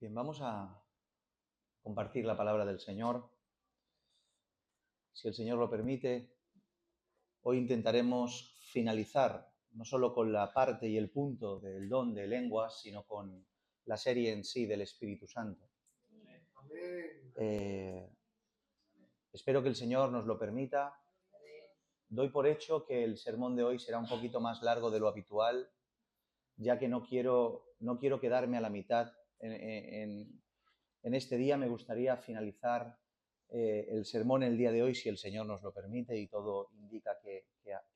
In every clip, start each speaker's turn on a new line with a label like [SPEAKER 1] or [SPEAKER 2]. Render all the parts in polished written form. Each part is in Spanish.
[SPEAKER 1] Bien, vamos a compartir la palabra del Señor. Si el Señor lo permite, hoy intentaremos finalizar no solo con la parte y el punto del don de lenguas, sino con la serie en sí del Espíritu Santo. Espero que el Señor nos lo permita. Doy por hecho que el sermón de hoy será un poquito más largo de lo habitual, ya que no quiero quedarme a la mitad. En este día me gustaría finalizar el sermón el día de hoy, si el Señor nos lo permite, y todo indica que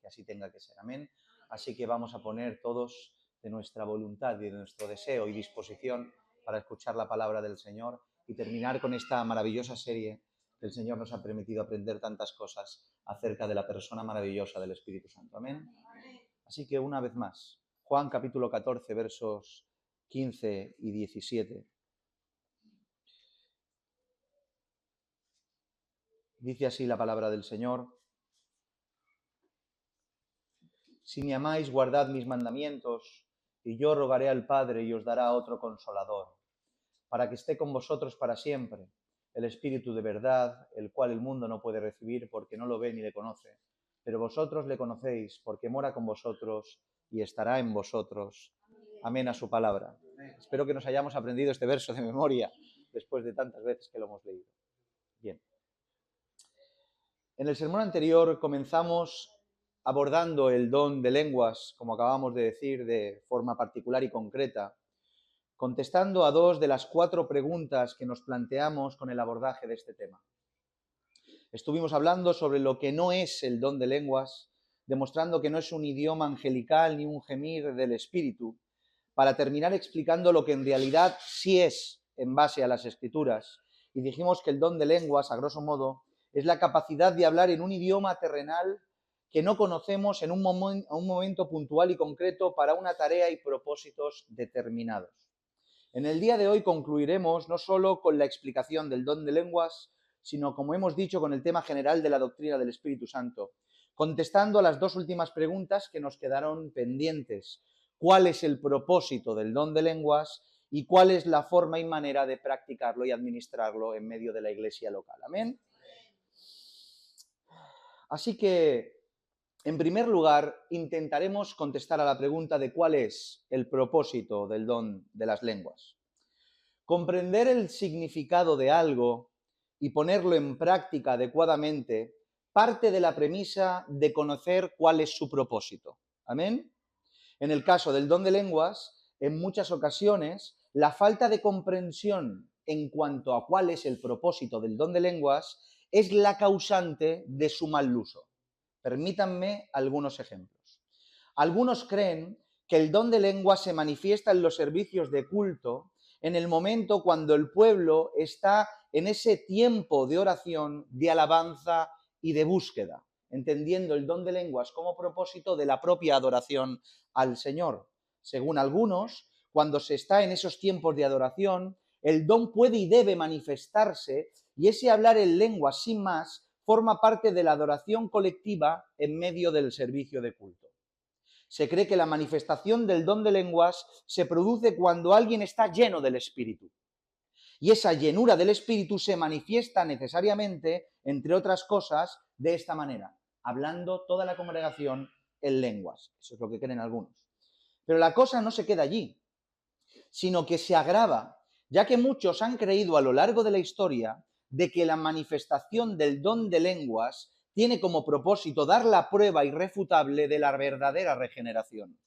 [SPEAKER 1] así tenga que ser. Amén. Así que vamos a poner todos de nuestra voluntad y de nuestro deseo y disposición para escuchar la palabra del Señor y terminar con esta maravillosa serie que el Señor nos ha permitido aprender tantas cosas acerca de la persona maravillosa del Espíritu Santo. Amén. Así que una vez más, Juan capítulo 14, versos 15 y 17. Dice así la palabra del Señor: si me amáis, guardad mis mandamientos, y yo rogaré al Padre y os dará otro Consolador, para que esté con vosotros para siempre, el Espíritu de verdad, el cual el mundo no puede recibir porque no lo ve ni le conoce, pero vosotros le conocéis porque mora con vosotros y estará en vosotros. Amén a su palabra. Espero que nos hayamos aprendido este verso de memoria después de tantas veces que lo hemos leído. Bien. En el sermón anterior comenzamos abordando el don de lenguas, como acabamos de decir, de forma particular y concreta, contestando a 2 de las 4 preguntas que nos planteamos con el abordaje de este tema. Estuvimos hablando sobre lo que no es el don de lenguas, demostrando que no es un idioma angelical ni un gemir del espíritu, para terminar explicando lo que en realidad sí es en base a las Escrituras. Y dijimos que el don de lenguas, a grosso modo, es la capacidad de hablar en un idioma terrenal que no conocemos en un momento puntual y concreto para una tarea y propósitos determinados. En el día de hoy concluiremos no solo con la explicación del don de lenguas, sino, como hemos dicho, con el tema general de la doctrina del Espíritu Santo, contestando a las 2 últimas preguntas que nos quedaron pendientes. ¿Cuál es el propósito del don de lenguas y cuál es la forma y manera de practicarlo y administrarlo en medio de la iglesia local? Amén. Así que, en primer lugar, intentaremos contestar a la pregunta de cuál es el propósito del don de las lenguas. Comprender el significado de algo y ponerlo en práctica adecuadamente parte de la premisa de conocer cuál es su propósito. ¿Amén? En el caso del don de lenguas, en muchas ocasiones, la falta de comprensión en cuanto a cuál es el propósito del don de lenguas es la causante de su mal uso. Permítanme algunos ejemplos. Algunos creen que el don de lenguas se manifiesta en los servicios de culto en el momento cuando el pueblo está en ese tiempo de oración, de alabanza y de búsqueda, entendiendo el don de lenguas como propósito de la propia adoración al Señor. Según algunos, cuando se está en esos tiempos de adoración, el don puede y debe manifestarse, y ese hablar en lenguas sin más forma parte de la adoración colectiva en medio del servicio de culto. Se cree que la manifestación del don de lenguas se produce cuando alguien está lleno del Espíritu. Y esa llenura del Espíritu se manifiesta necesariamente, entre otras cosas, de esta manera, hablando toda la congregación en lenguas. Eso es lo que creen algunos. Pero la cosa no se queda allí, sino que se agrava, ya que muchos han creído a lo largo de la historia de que la manifestación del don de lenguas tiene como propósito dar la prueba irrefutable de la verdadera regeneración.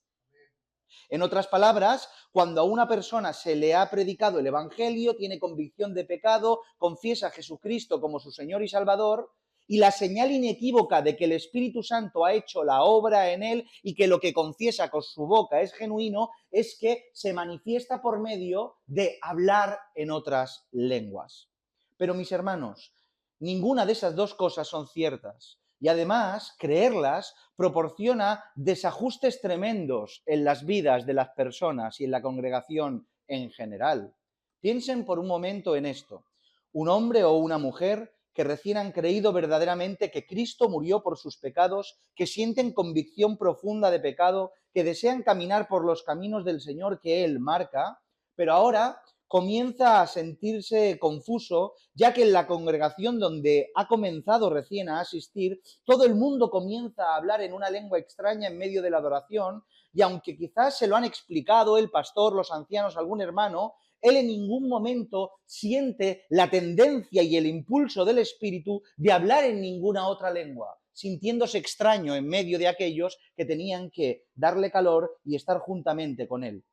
[SPEAKER 1] En otras palabras, cuando a una persona se le ha predicado el Evangelio, tiene convicción de pecado, confiesa a Jesucristo como su Señor y Salvador, y la señal inequívoca de que el Espíritu Santo ha hecho la obra en él y que lo que confiesa con su boca es genuino, es que se manifiesta por medio de hablar en otras lenguas. Pero mis hermanos, ninguna de esas dos cosas son ciertas. Y además, creerlas proporciona desajustes tremendos en las vidas de las personas y en la congregación en general. Piensen por un momento en esto. Un hombre o una mujer que recién han creído verdaderamente que Cristo murió por sus pecados, que sienten convicción profunda de pecado, que desean caminar por los caminos del Señor que Él marca, pero ahora, comienza a sentirse confuso, ya que en la congregación donde ha comenzado recién a asistir, todo el mundo comienza a hablar en una lengua extraña en medio de la adoración, y aunque quizás se lo han explicado el pastor, los ancianos, algún hermano, él en ningún momento siente la tendencia y el impulso del espíritu de hablar en ninguna otra lengua, sintiéndose extraño en medio de aquellos que tenían que darle calor y estar juntamente con él.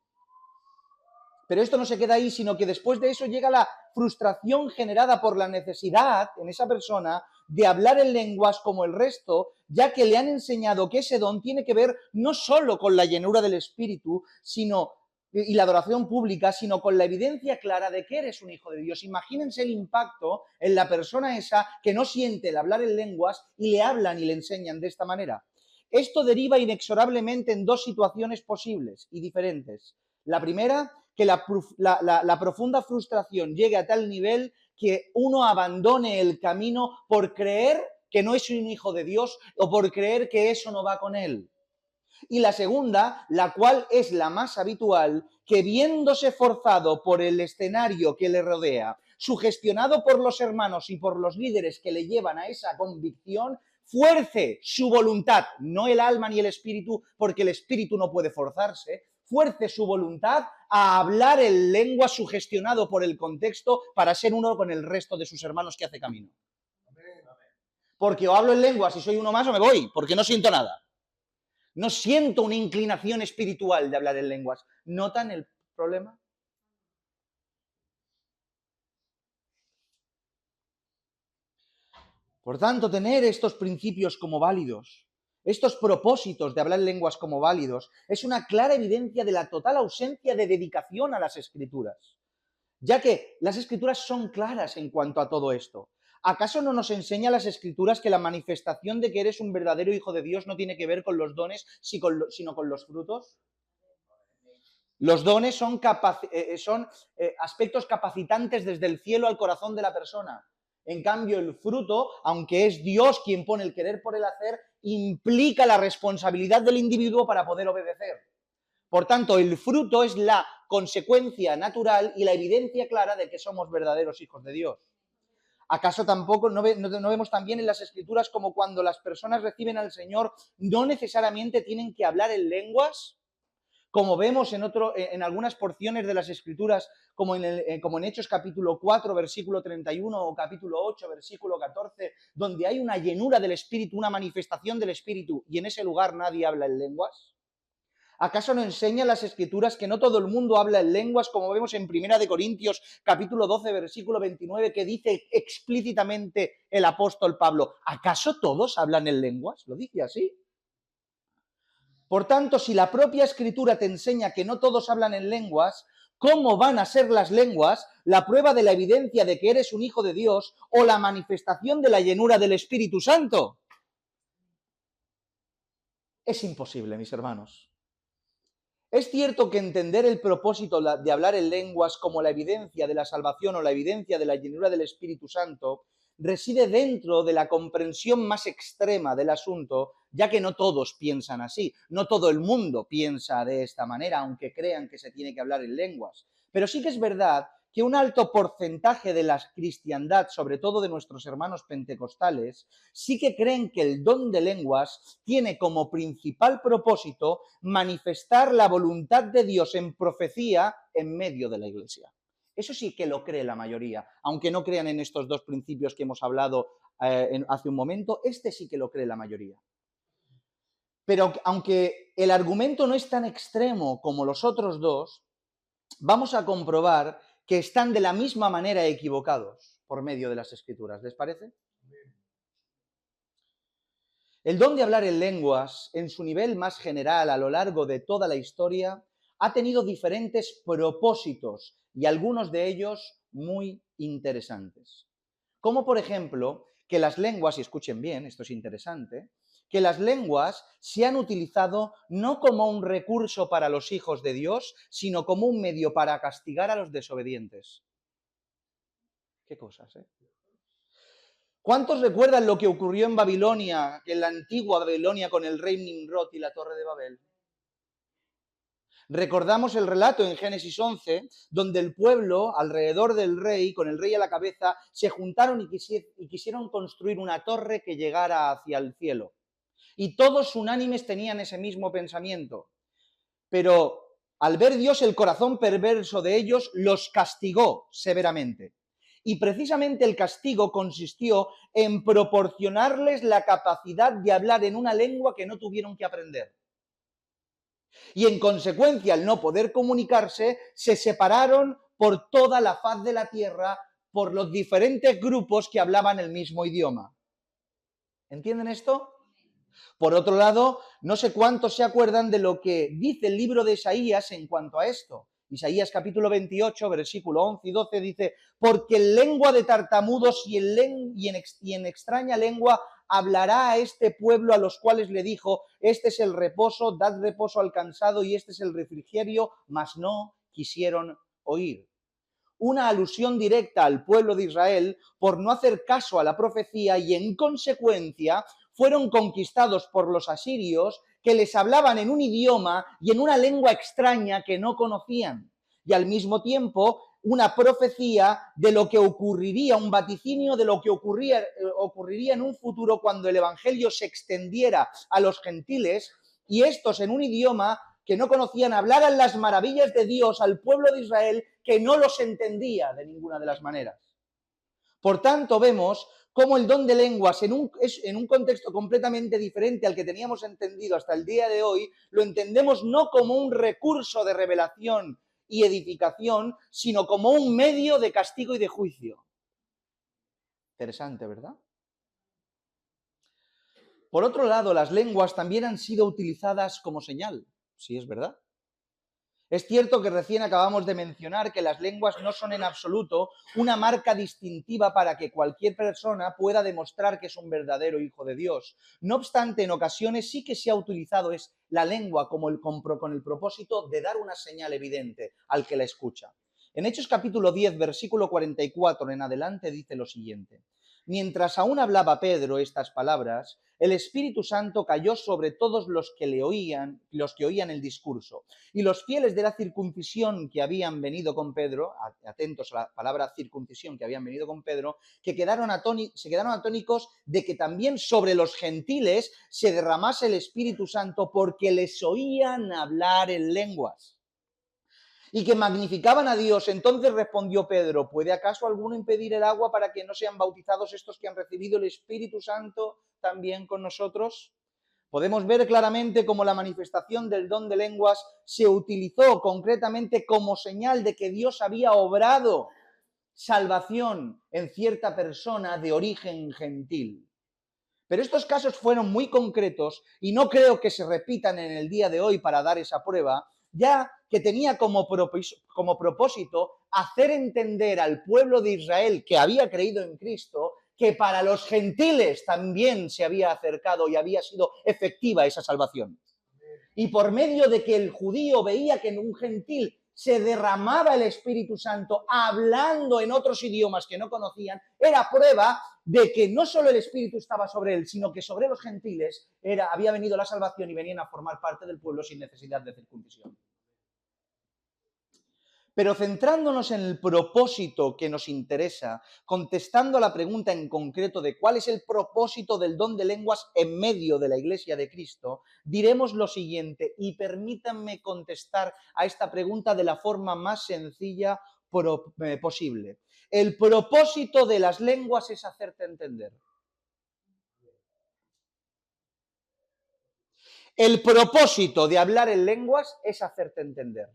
[SPEAKER 1] Pero esto no se queda ahí, sino que después de eso llega la frustración generada por la necesidad en esa persona de hablar en lenguas como el resto, ya que le han enseñado que ese don tiene que ver no solo con la llenura del Espíritu, y la adoración pública, sino con la evidencia clara de que eres un hijo de Dios. Imagínense el impacto en la persona esa que no siente el hablar en lenguas y le hablan y le enseñan de esta manera. Esto deriva inexorablemente en dos situaciones posibles y diferentes. La primera, que la profunda frustración llegue a tal nivel que uno abandone el camino por creer que no es un hijo de Dios o por creer que eso no va con él. Y la segunda, la cual es la más habitual, que viéndose forzado por el escenario que le rodea, sugestionado por los hermanos y por los líderes que le llevan a esa convicción, fuerce su voluntad, no el alma ni el espíritu, porque el espíritu no puede forzarse, fuerce su voluntad a hablar en lengua sugestionado por el contexto para ser uno con el resto de sus hermanos que hace camino. Porque o hablo en lenguas y soy uno más o me voy, porque no siento nada. No siento una inclinación espiritual de hablar en lenguas. ¿Notan el problema? Por tanto, tener estos principios como válidos, estos propósitos de hablar en lenguas como válidos, es una clara evidencia de la total ausencia de dedicación a las Escrituras, ya que las Escrituras son claras en cuanto a todo esto. ¿Acaso no nos enseña las Escrituras que la manifestación de que eres un verdadero hijo de Dios no tiene que ver con los dones, sino con los frutos? Los dones son aspectos capacitantes desde el cielo al corazón de la persona. En cambio, el fruto, aunque es Dios quien pone el querer por el hacer, implica la responsabilidad del individuo para poder obedecer. Por tanto, el fruto es la consecuencia natural y la evidencia clara de que somos verdaderos hijos de Dios. ¿Acaso tampoco no vemos también en las Escrituras como cuando las personas reciben al Señor no necesariamente tienen que hablar en lenguas? Como vemos en algunas porciones de las Escrituras, como en Hechos capítulo 4, versículo 31, o capítulo 8, versículo 14, donde hay una llenura del Espíritu, una manifestación del Espíritu, y en ese lugar nadie habla en lenguas. ¿Acaso no enseñan las Escrituras que no todo el mundo habla en lenguas, como vemos en 1 Corintios capítulo 12, versículo 29, que dice explícitamente el apóstol Pablo, ¿acaso todos hablan en lenguas? Lo dice así. Por tanto, si la propia Escritura te enseña que no todos hablan en lenguas, ¿cómo van a ser las lenguas la prueba de la evidencia de que eres un hijo de Dios o la manifestación de la llenura del Espíritu Santo? Es imposible, mis hermanos. Es cierto que entender el propósito de hablar en lenguas como la evidencia de la salvación o la evidencia de la llenura del Espíritu Santo reside dentro de la comprensión más extrema del asunto, ya que no todos piensan así, no todo el mundo piensa de esta manera, aunque crean que se tiene que hablar en lenguas. Pero sí que es verdad que un alto porcentaje de la cristiandad, sobre todo de nuestros hermanos pentecostales, sí que creen que el don de lenguas tiene como principal propósito manifestar la voluntad de Dios en profecía en medio de la iglesia. Eso sí que lo cree la mayoría, aunque no crean en estos dos principios que hemos hablado hace un momento, este sí que lo cree la mayoría. Pero aunque el argumento no es tan extremo como los otros dos, vamos a comprobar que están de la misma manera equivocados por medio de las Escrituras. ¿Les parece? El don de hablar en lenguas, en su nivel más general a lo largo de toda la historia, ha tenido diferentes propósitos y algunos de ellos muy interesantes. Como por ejemplo, que las lenguas, y escuchen bien, esto es interesante, que las lenguas se han utilizado no como un recurso para los hijos de Dios, sino como un medio para castigar a los desobedientes. Qué cosas, ¿eh? ¿Cuántos recuerdan lo que ocurrió en Babilonia, en la antigua Babilonia, con el rey Nimrod y la Torre de Babel? Recordamos el relato en Génesis 11, donde el pueblo, alrededor del rey, con el rey a la cabeza, se juntaron y quisieron construir una torre que llegara hacia el cielo. Y todos unánimes tenían ese mismo pensamiento. Pero al ver Dios el corazón perverso de ellos, los castigó severamente. Y precisamente el castigo consistió en proporcionarles la capacidad de hablar en una lengua que no tuvieron que aprender. Y en consecuencia, al no poder comunicarse, se separaron por toda la faz de la tierra por los diferentes grupos que hablaban el mismo idioma. ¿Entienden esto? Por otro lado, no sé cuántos se acuerdan de lo que dice el libro de Isaías en cuanto a esto. Isaías capítulo 28, versículo 11 y 12 dice: porque en lengua de tartamudos y en extraña lengua hablará a este pueblo, a los cuales le dijo: este es el reposo, dad reposo al cansado, y este es el refrigerio, mas no quisieron oír. Una alusión directa al pueblo de Israel por no hacer caso a la profecía, y en consecuencia fueron conquistados por los asirios, que les hablaban en un idioma y en una lengua extraña que no conocían. Y al mismo tiempo una profecía de lo que ocurriría, un vaticinio de lo que ocurriría en un futuro cuando el evangelio se extendiera a los gentiles, y estos en un idioma que no conocían hablaran las maravillas de Dios al pueblo de Israel, que no los entendía de ninguna de las maneras. Por tanto, vemos cómo el don de lenguas, en un contexto completamente diferente al que teníamos entendido hasta el día de hoy, lo entendemos no como un recurso de revelación y edificación, sino como un medio de castigo y de juicio. Interesante, ¿verdad? Por otro lado, las lenguas también han sido utilizadas como señal. Sí, es verdad. Es cierto que recién acabamos de mencionar que las lenguas no son en absoluto una marca distintiva para que cualquier persona pueda demostrar que es un verdadero hijo de Dios. No obstante, en ocasiones sí que se ha utilizado la lengua con el propósito de dar una señal evidente al que la escucha. En Hechos capítulo 10, versículo 44 en adelante dice lo siguiente: mientras aún hablaba Pedro estas palabras, el Espíritu Santo cayó sobre todos los que oían el discurso. Y los fieles de la circuncisión que habían venido con Pedro, atentos a la palabra circuncisión, que habían venido con Pedro, se quedaron atónicos de que también sobre los gentiles se derramase el Espíritu Santo, porque les oían hablar en lenguas. Y que magnificaban a Dios. Entonces respondió Pedro: ¿puede acaso alguno impedir el agua para que no sean bautizados estos que han recibido el Espíritu Santo también con nosotros? Podemos ver claramente cómo la manifestación del don de lenguas se utilizó concretamente como señal de que Dios había obrado salvación en cierta persona de origen gentil. Pero estos casos fueron muy concretos y no creo que se repitan en el día de hoy para dar esa prueba, ya que tenía como propósito hacer entender al pueblo de Israel que había creído en Cristo que para los gentiles también se había acercado y había sido efectiva esa salvación. Y por medio de que el judío veía que en un gentil se derramaba el Espíritu Santo hablando en otros idiomas que no conocían, era prueba de que no solo el Espíritu estaba sobre él, sino que sobre los gentiles había venido la salvación y venían a formar parte del pueblo sin necesidad de circuncisión. Pero centrándonos en el propósito que nos interesa, contestando a la pregunta en concreto de cuál es el propósito del don de lenguas en medio de la Iglesia de Cristo, diremos lo siguiente, y permítanme contestar a esta pregunta de la forma más sencilla posible. El propósito de las lenguas es hacerte entender. El propósito de hablar en lenguas es hacerte entender.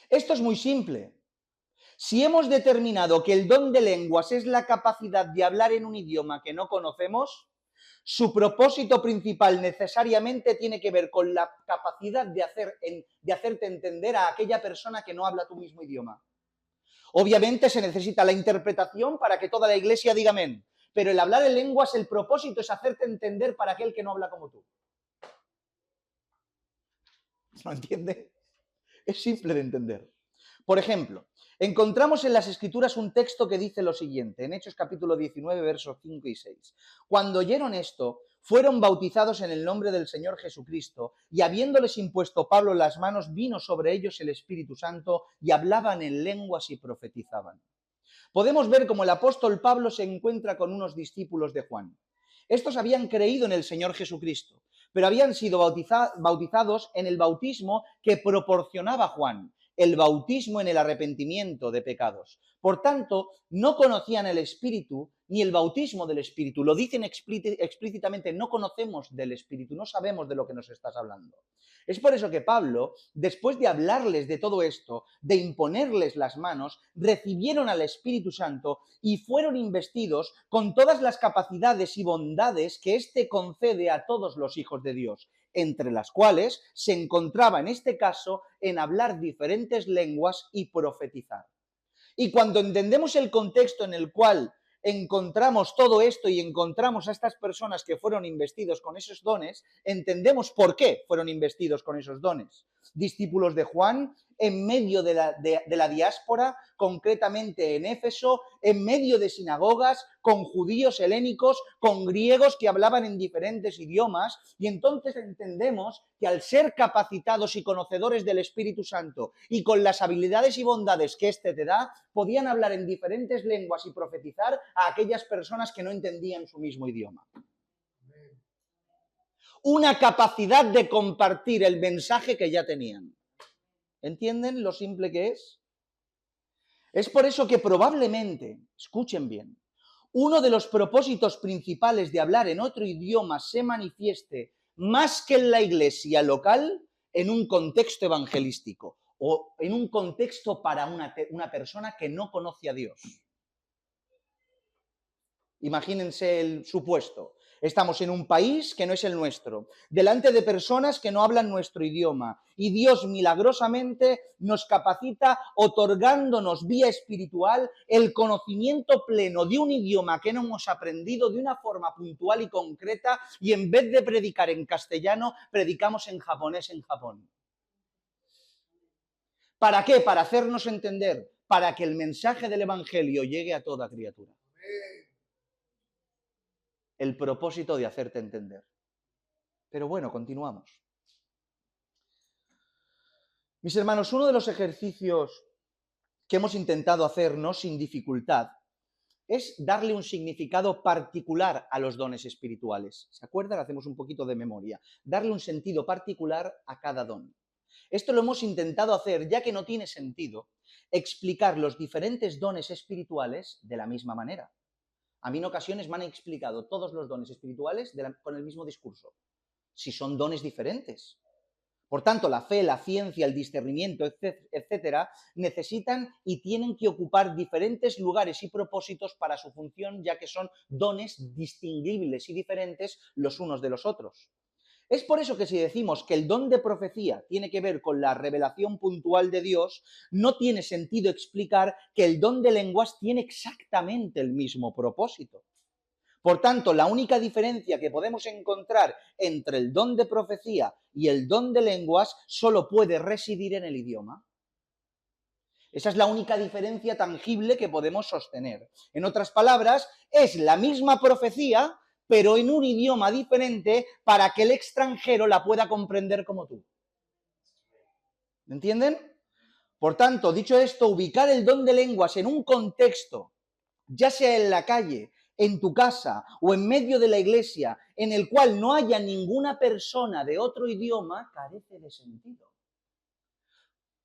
[SPEAKER 1] Esto es muy simple. Si hemos determinado que el don de lenguas es la capacidad de hablar en un idioma que no conocemos, su propósito principal necesariamente tiene que ver con la capacidad de hacerte entender a aquella persona que no habla tu mismo idioma. Obviamente se necesita la interpretación para que toda la iglesia diga amén, pero el hablar en lenguas, el propósito es hacerte entender para aquel que no habla como tú. ¿No entiende? Es simple de entender. Por ejemplo, encontramos en las Escrituras un texto que dice lo siguiente, en Hechos capítulo 19, versos 5 y 6. Cuando oyeron esto, fueron bautizados en el nombre del Señor Jesucristo, y habiéndoles impuesto Pablo las manos, vino sobre ellos el Espíritu Santo, y hablaban en lenguas y profetizaban. Podemos ver cómo el apóstol Pablo se encuentra con unos discípulos de Juan. Estos habían creído en el Señor Jesucristo, pero habían sido bautizados en el bautismo que proporcionaba Juan, el bautismo en el arrepentimiento de pecados. Por tanto, no conocían el Espíritu ni el bautismo del Espíritu. Lo dicen explícitamente, no conocemos del Espíritu, no sabemos de lo que nos estás hablando. Es por eso que Pablo, después de hablarles de todo esto, de imponerles las manos, recibieron al Espíritu Santo y fueron investidos con todas las capacidades y bondades que éste concede a todos los hijos de Dios, entre las cuales se encontraba en este caso en hablar diferentes lenguas y profetizar. Y cuando entendemos el contexto en el cual encontramos todo esto y encontramos a estas personas que fueron investidos con esos dones, entendemos por qué fueron investidos con esos dones. Discípulos de Juan, en medio de la diáspora, concretamente en Éfeso, en medio de sinagogas, con judíos helénicos, con griegos que hablaban en diferentes idiomas, y entonces entendemos que al ser capacitados y conocedores del Espíritu Santo y con las habilidades y bondades que éste te da, podían hablar en diferentes lenguas y profetizar a aquellas personas que no entendían su mismo idioma. Una capacidad de compartir el mensaje que ya tenían. ¿Entienden lo simple que es? Es por eso que probablemente, escuchen bien, uno de los propósitos principales de hablar en otro idioma se manifieste más que en la iglesia local, en un contexto evangelístico o en un contexto para una persona que no conoce a Dios. Imagínense el supuesto. Estamos en un país que no es el nuestro, delante de personas que no hablan nuestro idioma, y Dios milagrosamente nos capacita otorgándonos vía espiritual el conocimiento pleno de un idioma que no hemos aprendido de una forma puntual y concreta, y en vez de predicar en castellano, predicamos en japonés en Japón. ¿Para qué? Para hacernos entender, para que el mensaje del Evangelio llegue a toda criatura. El propósito de hacerte entender. Pero bueno, continuamos. Mis hermanos, uno de los ejercicios que hemos intentado hacer, no sin dificultad, es darle un significado particular a los dones espirituales. ¿Se acuerdan? Hacemos un poquito de memoria. Darle un sentido particular a cada don. Esto lo hemos intentado hacer, ya que no tiene sentido explicar los diferentes dones espirituales de la misma manera. A mí en ocasiones me han explicado todos los dones espirituales con el mismo discurso, si son dones diferentes. Por tanto, la fe, la ciencia, el discernimiento, etcétera, necesitan y tienen que ocupar diferentes lugares y propósitos para su función, ya que son dones distinguibles y diferentes los unos de los otros. Es por eso que si decimos que el don de profecía tiene que ver con la revelación puntual de Dios, no tiene sentido explicar que el don de lenguas tiene exactamente el mismo propósito. Por tanto, la única diferencia que podemos encontrar entre el don de profecía y el don de lenguas solo puede residir en el idioma. Esa es la única diferencia tangible que podemos sostener. En otras palabras, es la misma profecía, pero en un idioma diferente para que el extranjero la pueda comprender como tú. ¿Me entienden? Por tanto, dicho esto, ubicar el don de lenguas en un contexto, ya sea en la calle, en tu casa o en medio de la iglesia, en el cual no haya ninguna persona de otro idioma, carece de sentido.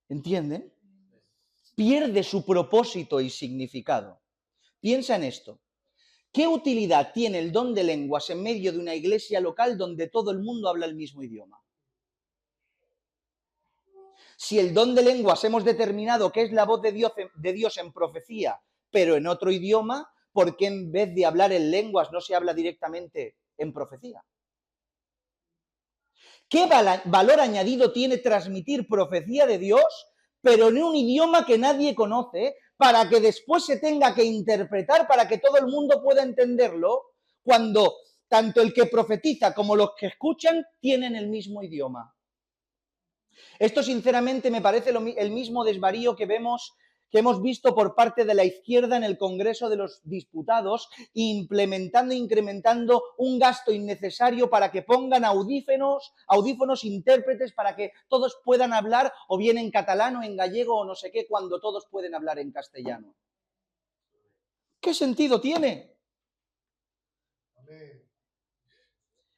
[SPEAKER 1] ¿Entienden? Pierde su propósito y significado. Piensa en esto. ¿Qué utilidad tiene el don de lenguas en medio de una iglesia local donde todo el mundo habla el mismo idioma? Si el don de lenguas hemos determinado que es la voz de Dios en profecía, pero en otro idioma, ¿por qué en vez de hablar en lenguas no se habla directamente en profecía? ¿Qué valor añadido tiene transmitir profecía de Dios, pero en un idioma que nadie conoce, para que después se tenga que interpretar para que todo el mundo pueda entenderlo, cuando tanto el que profetiza como los que escuchan tienen el mismo idioma? Esto, sinceramente, me parece el mismo desvarío que hemos visto por parte de la izquierda en el Congreso de los Diputados, implementando e incrementando un gasto innecesario para que pongan audífonos intérpretes para que todos puedan hablar o bien en catalán o en gallego o no sé qué, cuando todos pueden hablar en castellano. ¿Qué sentido tiene?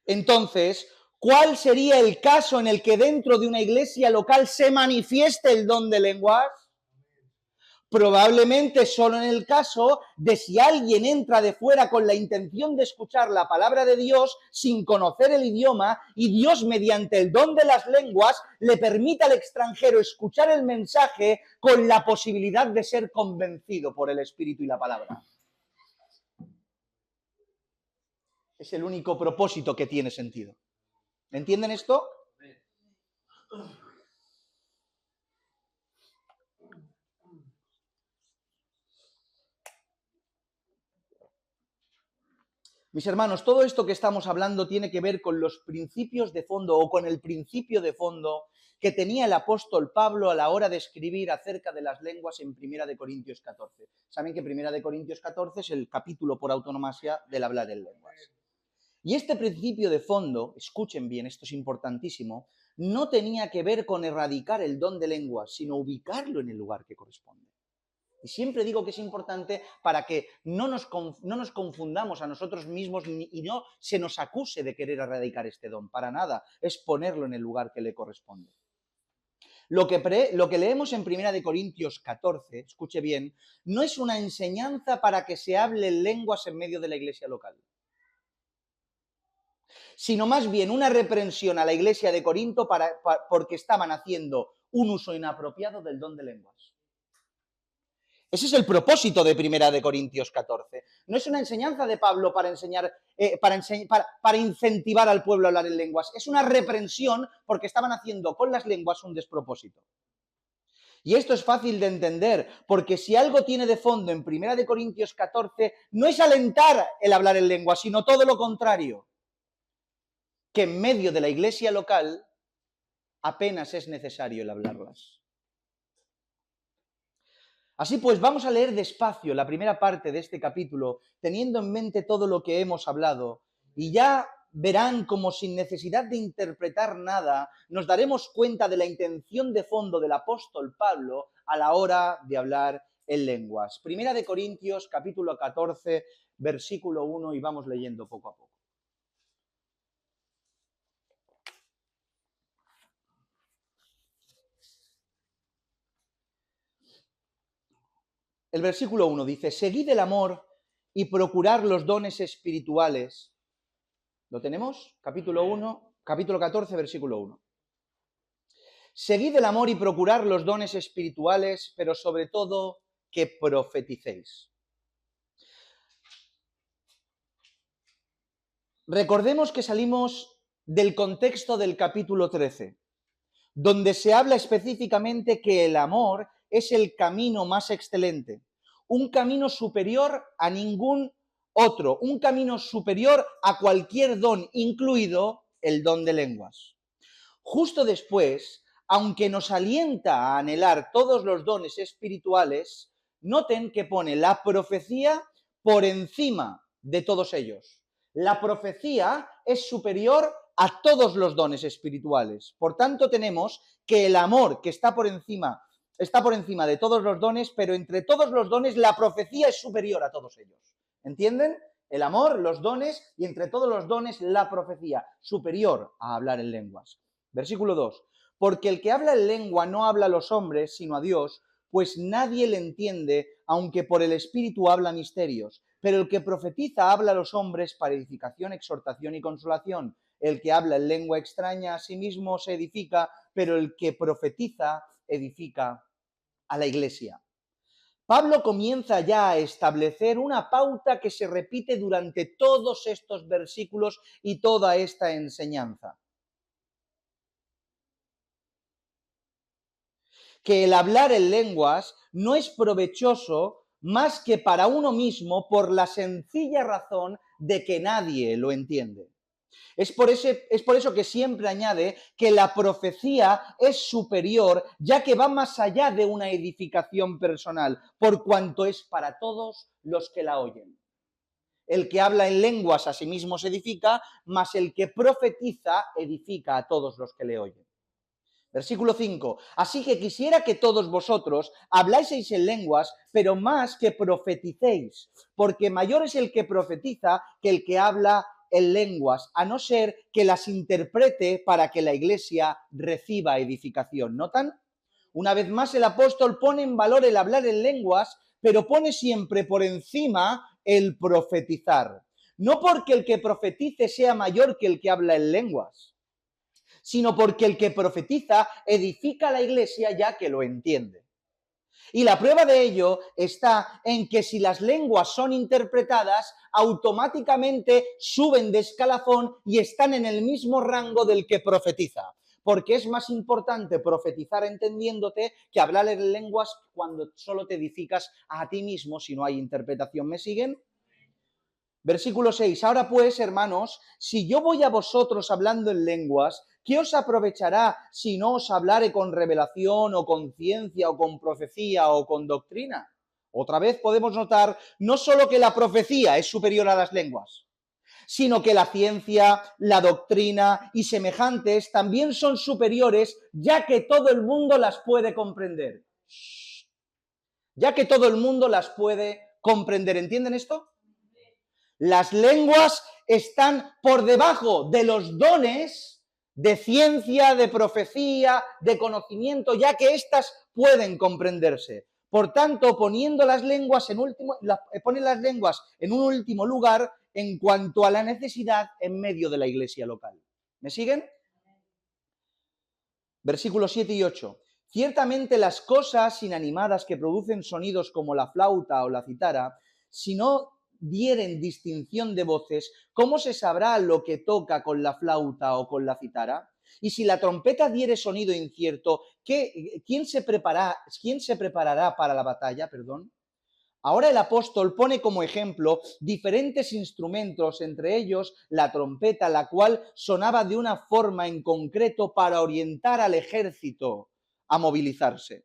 [SPEAKER 1] Entonces, ¿cuál sería el caso en el que dentro de una iglesia local se manifieste el don de lenguas? Probablemente solo en el caso de si alguien entra de fuera con la intención de escuchar la palabra de Dios sin conocer el idioma y Dios, mediante el don de las lenguas, le permita al extranjero escuchar el mensaje con la posibilidad de ser convencido por el Espíritu y la palabra. Es el único propósito que tiene sentido. ¿Entienden esto? Mis hermanos, todo esto que estamos hablando tiene que ver con los principios de fondo o con el principio de fondo que tenía el apóstol Pablo a la hora de escribir acerca de las lenguas en 1 Corintios 14. Saben que 1 Corintios 14 es el capítulo por autonomía del hablar en lenguas. Y este principio de fondo, escuchen bien, esto es importantísimo, no tenía que ver con erradicar el don de lenguas, sino ubicarlo en el lugar que corresponde. Y siempre digo que es importante para que no nos confundamos a nosotros mismos y no se nos acuse de querer erradicar este don. Para nada, es ponerlo en el lugar que le corresponde. Lo que leemos en 1 Corintios 14, escuche bien, no es una enseñanza para que se hable lenguas en medio de la iglesia local, sino más bien una reprensión a la iglesia de Corinto porque estaban haciendo un uso inapropiado del don de lenguas. Ese es el propósito de 1 Corintios 14. No es una enseñanza de Pablo para incentivar al pueblo a hablar en lenguas. Es una reprensión porque estaban haciendo con las lenguas un despropósito. Y esto es fácil de entender, porque si algo tiene de fondo en 1 Corintios 14, no es alentar el hablar en lenguas, sino todo lo contrario. Que en medio de la iglesia local apenas es necesario el hablarlas. Así pues, vamos a leer despacio la primera parte de este capítulo, teniendo en mente todo lo que hemos hablado, y ya verán como sin necesidad de interpretar nada, nos daremos cuenta de la intención de fondo del apóstol Pablo a la hora de hablar en lenguas. 1 Corintios, capítulo 14, versículo 1, y vamos leyendo poco a poco. El versículo 1 dice, seguid el amor y procurar los dones espirituales. ¿Lo tenemos? Capítulo 14, versículo 1. Seguid el amor y procurar los dones espirituales, pero sobre todo que profeticéis. Recordemos que salimos del contexto del capítulo 13, donde se habla específicamente que el amor es el camino más excelente, un camino superior a ningún otro, un camino superior a cualquier don, incluido el don de lenguas. Justo después, aunque nos alienta a anhelar todos los dones espirituales, noten que pone la profecía por encima de todos ellos. La profecía es superior a todos los dones espirituales. Por tanto, tenemos que el amor que está por encima de todos los dones, pero entre todos los dones la profecía es superior a todos ellos. ¿Entienden? El amor, los dones y entre todos los dones la profecía, superior a hablar en lenguas. Versículo 2. Porque el que habla en lengua no habla a los hombres, sino a Dios, pues nadie le entiende, aunque por el Espíritu habla misterios. Pero el que profetiza habla a los hombres para edificación, exhortación y consolación. El que habla en lengua extraña a sí mismo se edifica, pero el que profetiza edifica a la iglesia. Pablo comienza ya a establecer una pauta que se repite durante todos estos versículos y toda esta enseñanza. Que el hablar en lenguas no es provechoso más que para uno mismo por la sencilla razón de que nadie lo entiende. Es por eso que siempre añade que la profecía es superior, ya que va más allá de una edificación personal, por cuanto es para todos los que la oyen. El que habla en lenguas a sí mismo se edifica, mas el que profetiza edifica a todos los que le oyen. Versículo 5. Así que quisiera que todos vosotros hablaseis en lenguas, pero más que profeticéis, porque mayor es el que profetiza que el que habla en lenguas, a no ser que las interprete para que la iglesia reciba edificación. ¿Notan? Una vez más el apóstol pone en valor el hablar en lenguas, pero pone siempre por encima el profetizar. No porque el que profetice sea mayor que el que habla en lenguas, sino porque el que profetiza edifica a la iglesia ya que lo entiende. Y la prueba de ello está en que si las lenguas son interpretadas, automáticamente suben de escalafón y están en el mismo rango del que profetiza. Porque es más importante profetizar entendiéndote que hablar en lenguas cuando solo te edificas a ti mismo si no hay interpretación. ¿Me siguen? Versículo 6. Ahora pues, hermanos, si yo voy a vosotros hablando en lenguas, ¿qué os aprovechará si no os hablare con revelación o con ciencia o con profecía o con doctrina? Otra vez podemos notar no solo que la profecía es superior a las lenguas, sino que la ciencia, la doctrina y semejantes también son superiores, ya que todo el mundo las puede comprender. Ya que todo el mundo las puede comprender. ¿Entienden esto? Las lenguas están por debajo de los dones de ciencia, de profecía, de conocimiento, ya que éstas pueden comprenderse. Por tanto, poniendo las lenguas ponen las lenguas en un último lugar en cuanto a la necesidad en medio de la iglesia local. ¿Me siguen? Versículos 7 y 8. Ciertamente las cosas inanimadas que producen sonidos como la flauta o la citara, si no dieren distinción de voces, ¿cómo se sabrá lo que toca con la flauta o con la citara? Y si la trompeta diere sonido incierto, ¿quién se preparará para la batalla? Ahora el apóstol pone como ejemplo diferentes instrumentos, entre ellos la trompeta, la cual sonaba de una forma en concreto para orientar al ejército a movilizarse.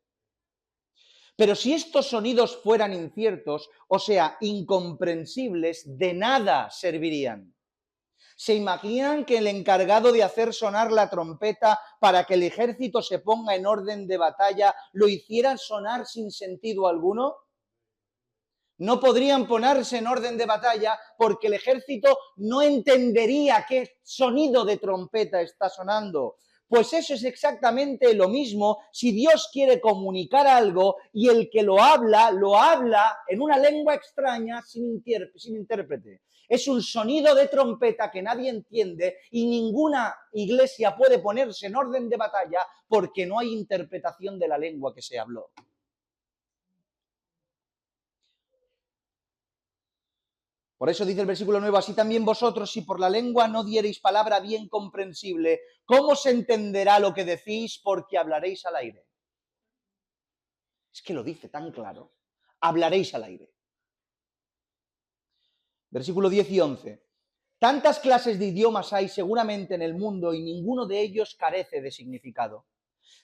[SPEAKER 1] Pero si estos sonidos fueran inciertos, o sea, incomprensibles, de nada servirían. ¿Se imaginan que el encargado de hacer sonar la trompeta para que el ejército se ponga en orden de batalla lo hiciera sonar sin sentido alguno? No podrían ponerse en orden de batalla porque el ejército no entendería qué sonido de trompeta está sonando. Pues eso es exactamente lo mismo si Dios quiere comunicar algo y el que lo habla en una lengua extraña sin intérprete. Es un sonido de trompeta que nadie entiende y ninguna iglesia puede ponerse en orden de batalla porque no hay interpretación de la lengua que se habló. Por eso dice el versículo 9, así también vosotros, si por la lengua no diereis palabra bien comprensible, ¿cómo se entenderá lo que decís? Porque hablaréis al aire. Es que lo dice tan claro. Hablaréis al aire. Versículo 10 y 11. Tantas clases de idiomas hay seguramente en el mundo y ninguno de ellos carece de significado.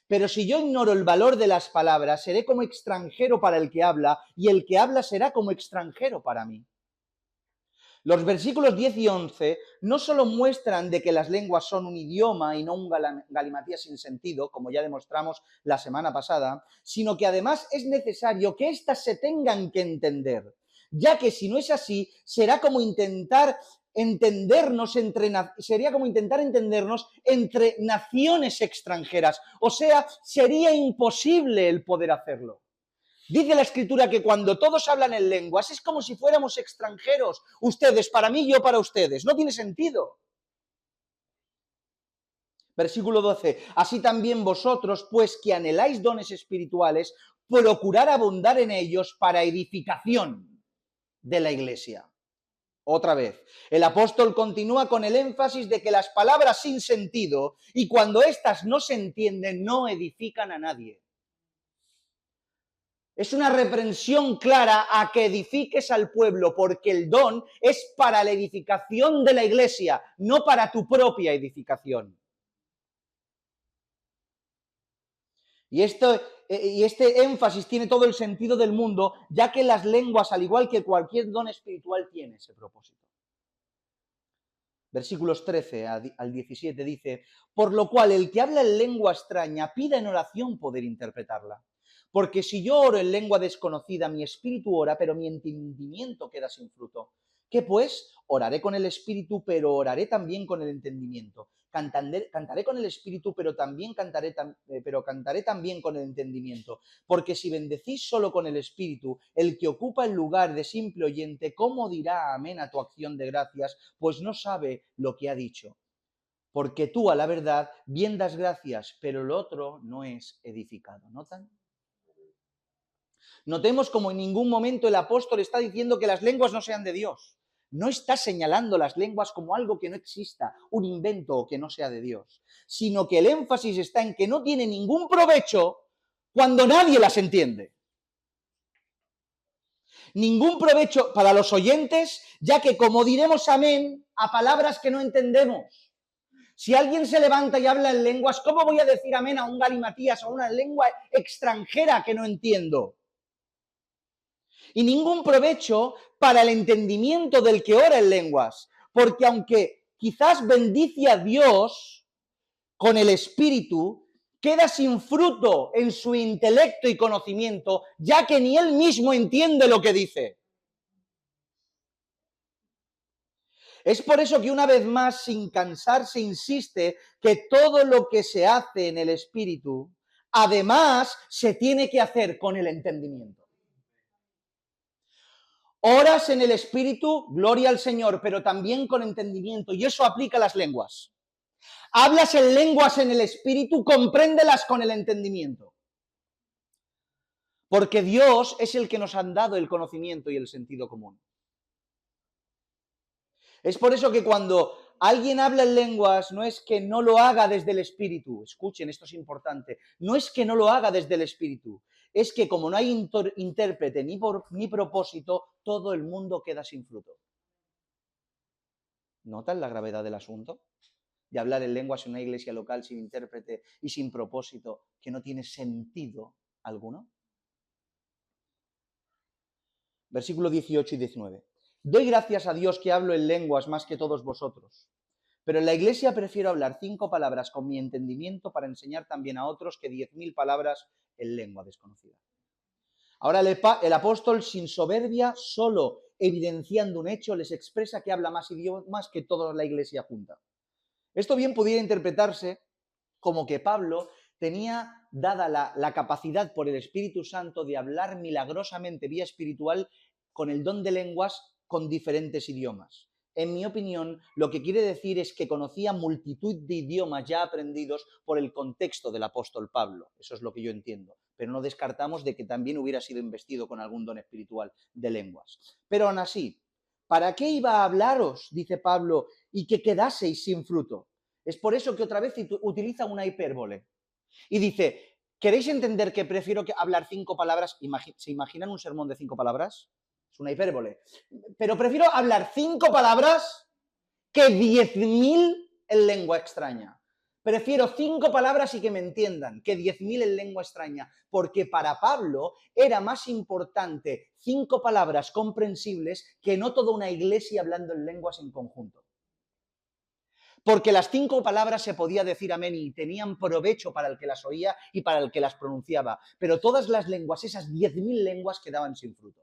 [SPEAKER 1] Pero si yo ignoro el valor de las palabras, seré como extranjero para el que habla y el que habla será como extranjero para mí. Los versículos 10 y 11 no solo muestran de que las lenguas son un idioma y no un galimatías sin sentido, como ya demostramos la semana pasada, sino que además es necesario que éstas se tengan que entender, ya que si no es así, será como intentar entendernos entre naciones extranjeras. O sea, sería imposible el poder hacerlo. Dice la Escritura que cuando todos hablan en lenguas es como si fuéramos extranjeros. Ustedes para mí, yo para ustedes. No tiene sentido. Versículo 12. Así también vosotros, pues que anheláis dones espirituales, procurad abundar en ellos para edificación de la iglesia. Otra vez, el apóstol continúa con el énfasis de que las palabras sin sentido y cuando éstas no se entienden no edifican a nadie. Es una reprensión clara a que edifiques al pueblo, porque el don es para la edificación de la iglesia, no para tu propia edificación. Y este énfasis tiene todo el sentido del mundo, ya que las lenguas, al igual que cualquier don espiritual, tiene ese propósito. Versículos 13 al 17 dice, por lo cual el que habla en lengua extraña pida en oración poder interpretarla. Porque si yo oro en lengua desconocida, mi espíritu ora, pero mi entendimiento queda sin fruto. ¿Qué pues? Oraré con el espíritu, pero oraré también con el entendimiento. Cantaré con el espíritu, pero cantaré también con el entendimiento. Porque si bendecís solo con el espíritu, el que ocupa el lugar de simple oyente, ¿cómo dirá amén a tu acción de gracias? Pues no sabe lo que ha dicho. Porque tú, a la verdad, bien das gracias, pero el otro no es edificado. ¿Notan? Notemos como en ningún momento el apóstol está diciendo que las lenguas no sean de Dios. No está señalando las lenguas como algo que no exista, un invento o que no sea de Dios, sino que el énfasis está en que no tiene ningún provecho cuando nadie las entiende. Ningún provecho para los oyentes, ya que como diremos amén a palabras que no entendemos. Si alguien se levanta y habla en lenguas, ¿cómo voy a decir amén a un galimatías o a una lengua extranjera que no entiendo? Y ningún provecho para el entendimiento del que ora en lenguas, porque aunque quizás bendice a Dios con el Espíritu, queda sin fruto en su intelecto y conocimiento, ya que ni él mismo entiende lo que dice. Es por eso que una vez más, sin cansarse, insiste que todo lo que se hace en el Espíritu, además, se tiene que hacer con el entendimiento. Oras en el Espíritu, gloria al Señor, pero también con entendimiento, y eso aplica a las lenguas. Hablas en lenguas en el Espíritu, compréndelas con el entendimiento. Porque Dios es el que nos ha dado el conocimiento y el sentido común. Es por eso que cuando alguien habla en lenguas, no es que no lo haga desde el Espíritu. Escuchen, esto es importante. No es que no lo haga desde el Espíritu. Es que como no hay intérprete ni propósito, todo el mundo queda sin fruto. ¿Notan la gravedad del asunto? De hablar en lenguas en una iglesia local sin intérprete y sin propósito, que no tiene sentido alguno. Versículo 18 y 19. Doy gracias a Dios que hablo en lenguas más que todos vosotros, pero en la iglesia prefiero hablar 5 palabras con mi entendimiento para enseñar también a otros que 10.000 palabras en lengua desconocida. Ahora el apóstol, sin soberbia, solo evidenciando un hecho, les expresa que habla más idiomas que toda la iglesia junta. Esto bien pudiera interpretarse como que Pablo tenía dada la capacidad por el Espíritu Santo de hablar milagrosamente vía espiritual con el don de lenguas con diferentes idiomas. En mi opinión, lo que quiere decir es que conocía multitud de idiomas ya aprendidos por el contexto del apóstol Pablo. Eso es lo que yo entiendo. Pero no descartamos de que también hubiera sido investido con algún don espiritual de lenguas. Pero aún así, ¿para qué iba a hablaros, dice Pablo, y que quedaseis sin fruto? Es por eso que otra vez utiliza una hipérbole. Y dice, ¿queréis entender que prefiero hablar 5 palabras? ¿Se imaginan un sermón de 5 palabras? Es una hipérbole. Pero prefiero hablar 5 palabras que 10.000 en lengua extraña. Prefiero 5 palabras y que me entiendan que 10.000 en lengua extraña, porque para Pablo era más importante 5 palabras comprensibles que no toda una iglesia hablando en lenguas en conjunto. Porque las 5 palabras se podía decir amén y tenían provecho para el que las oía y para el que las pronunciaba. Pero todas las lenguas, esas 10.000 lenguas, quedaban sin fruto.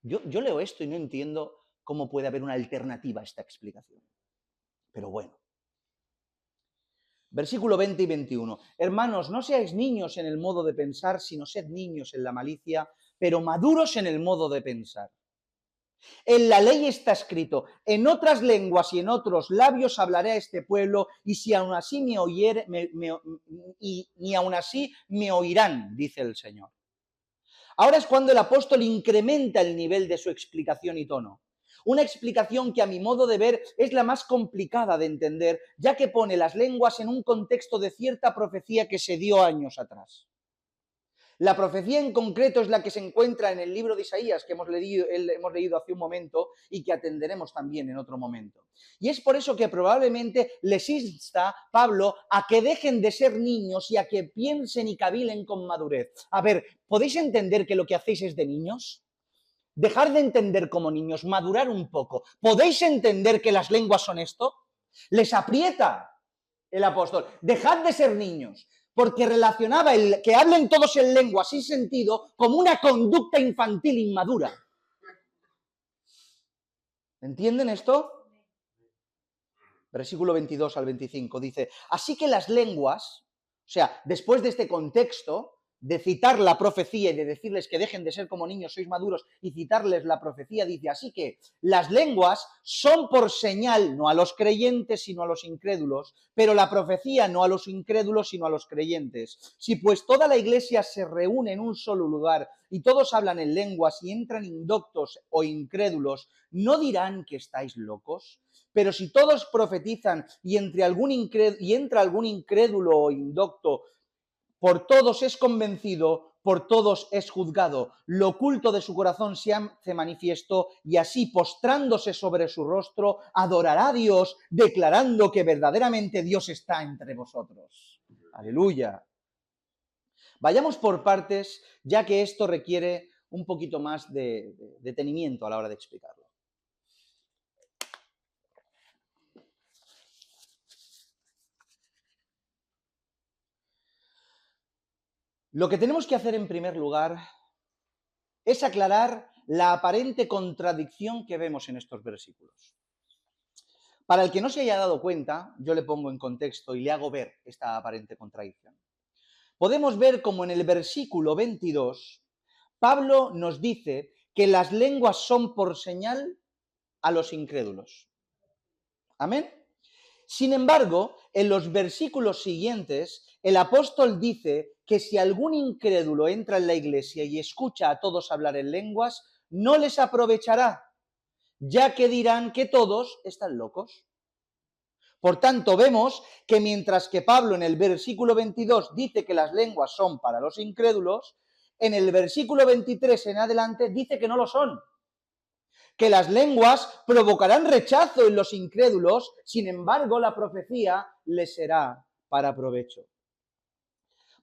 [SPEAKER 1] Yo leo esto y no entiendo cómo puede haber una alternativa a esta explicación. Pero bueno. Versículo 20 y 21. Hermanos, no seáis niños en el modo de pensar, sino sed niños en la malicia, pero maduros en el modo de pensar. En la ley está escrito, en otras lenguas y en otros labios hablaré a este pueblo, y si aún así ni aún así me oirán, dice el Señor. Ahora es cuando el apóstol incrementa el nivel de su explicación y tono. Una explicación que a mi modo de ver es la más complicada de entender, ya que pone las lenguas en un contexto de cierta profecía que se dio años atrás. La profecía en concreto es la que se encuentra en el libro de Isaías, que hemos leído hace un momento y que atenderemos también en otro momento. Y es por eso que probablemente les insta Pablo a que dejen de ser niños y a que piensen y cavilen con madurez. A ver, ¿podéis entender que lo que hacéis es de niños? Dejar de entender como niños, madurar un poco. ¿Podéis entender que las lenguas son esto? Les aprieta el apóstol. Dejad de ser niños, porque relacionaba el que hablen todos en lengua sin sentido como una conducta infantil inmadura. ¿Entienden esto? Versículo 22 al 25 dice, así que las lenguas, o sea, después de este contexto, de citar la profecía y de decirles que dejen de ser como niños, sois maduros, y citarles la profecía, dice, así que las lenguas son por señal, no a los creyentes, sino a los incrédulos, pero la profecía no a los incrédulos, sino a los creyentes. Si pues toda la iglesia se reúne en un solo lugar y todos hablan en lenguas y entran indoctos o incrédulos, ¿no dirán que estáis locos? Pero si todos profetizan y entra algún incrédulo o indocto, por todos es convencido, por todos es juzgado. Lo oculto de su corazón se hace manifiesto y así, postrándose sobre su rostro, adorará a Dios, declarando que verdaderamente Dios está entre vosotros. Aleluya. Vayamos por partes, ya que esto requiere un poquito más de detenimiento a la hora de explicarlo. Lo que tenemos que hacer en primer lugar es aclarar la aparente contradicción que vemos en estos versículos. Para el que no se haya dado cuenta, yo le pongo en contexto y le hago ver esta aparente contradicción. Podemos ver como en el versículo 22, Pablo nos dice que las lenguas son por señal a los incrédulos. ¿Amén? Sin embargo, en los versículos siguientes, el apóstol dice que si algún incrédulo entra en la iglesia y escucha a todos hablar en lenguas, no les aprovechará, ya que dirán que todos están locos. Por tanto, vemos que mientras que Pablo en el versículo 22 dice que las lenguas son para los incrédulos, en el versículo 23 en adelante dice que no lo son. Que las lenguas provocarán rechazo en los incrédulos, sin embargo, la profecía les será para provecho.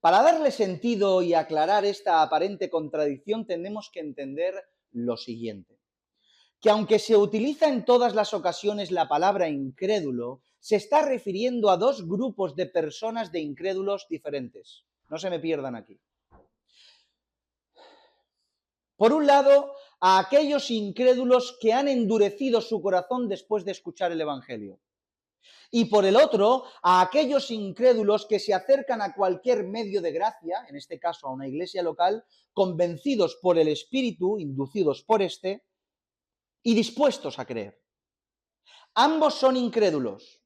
[SPEAKER 1] Para darle sentido y aclarar esta aparente contradicción, tenemos que entender lo siguiente. Que aunque se utiliza en todas las ocasiones la palabra incrédulo, se está refiriendo a dos grupos de personas de incrédulos diferentes. No se me pierdan aquí. Por un lado, a aquellos incrédulos que han endurecido su corazón después de escuchar el Evangelio. Y por el otro, a aquellos incrédulos que se acercan a cualquier medio de gracia, en este caso a una iglesia local, convencidos por el Espíritu, inducidos por este, y dispuestos a creer. Ambos son incrédulos,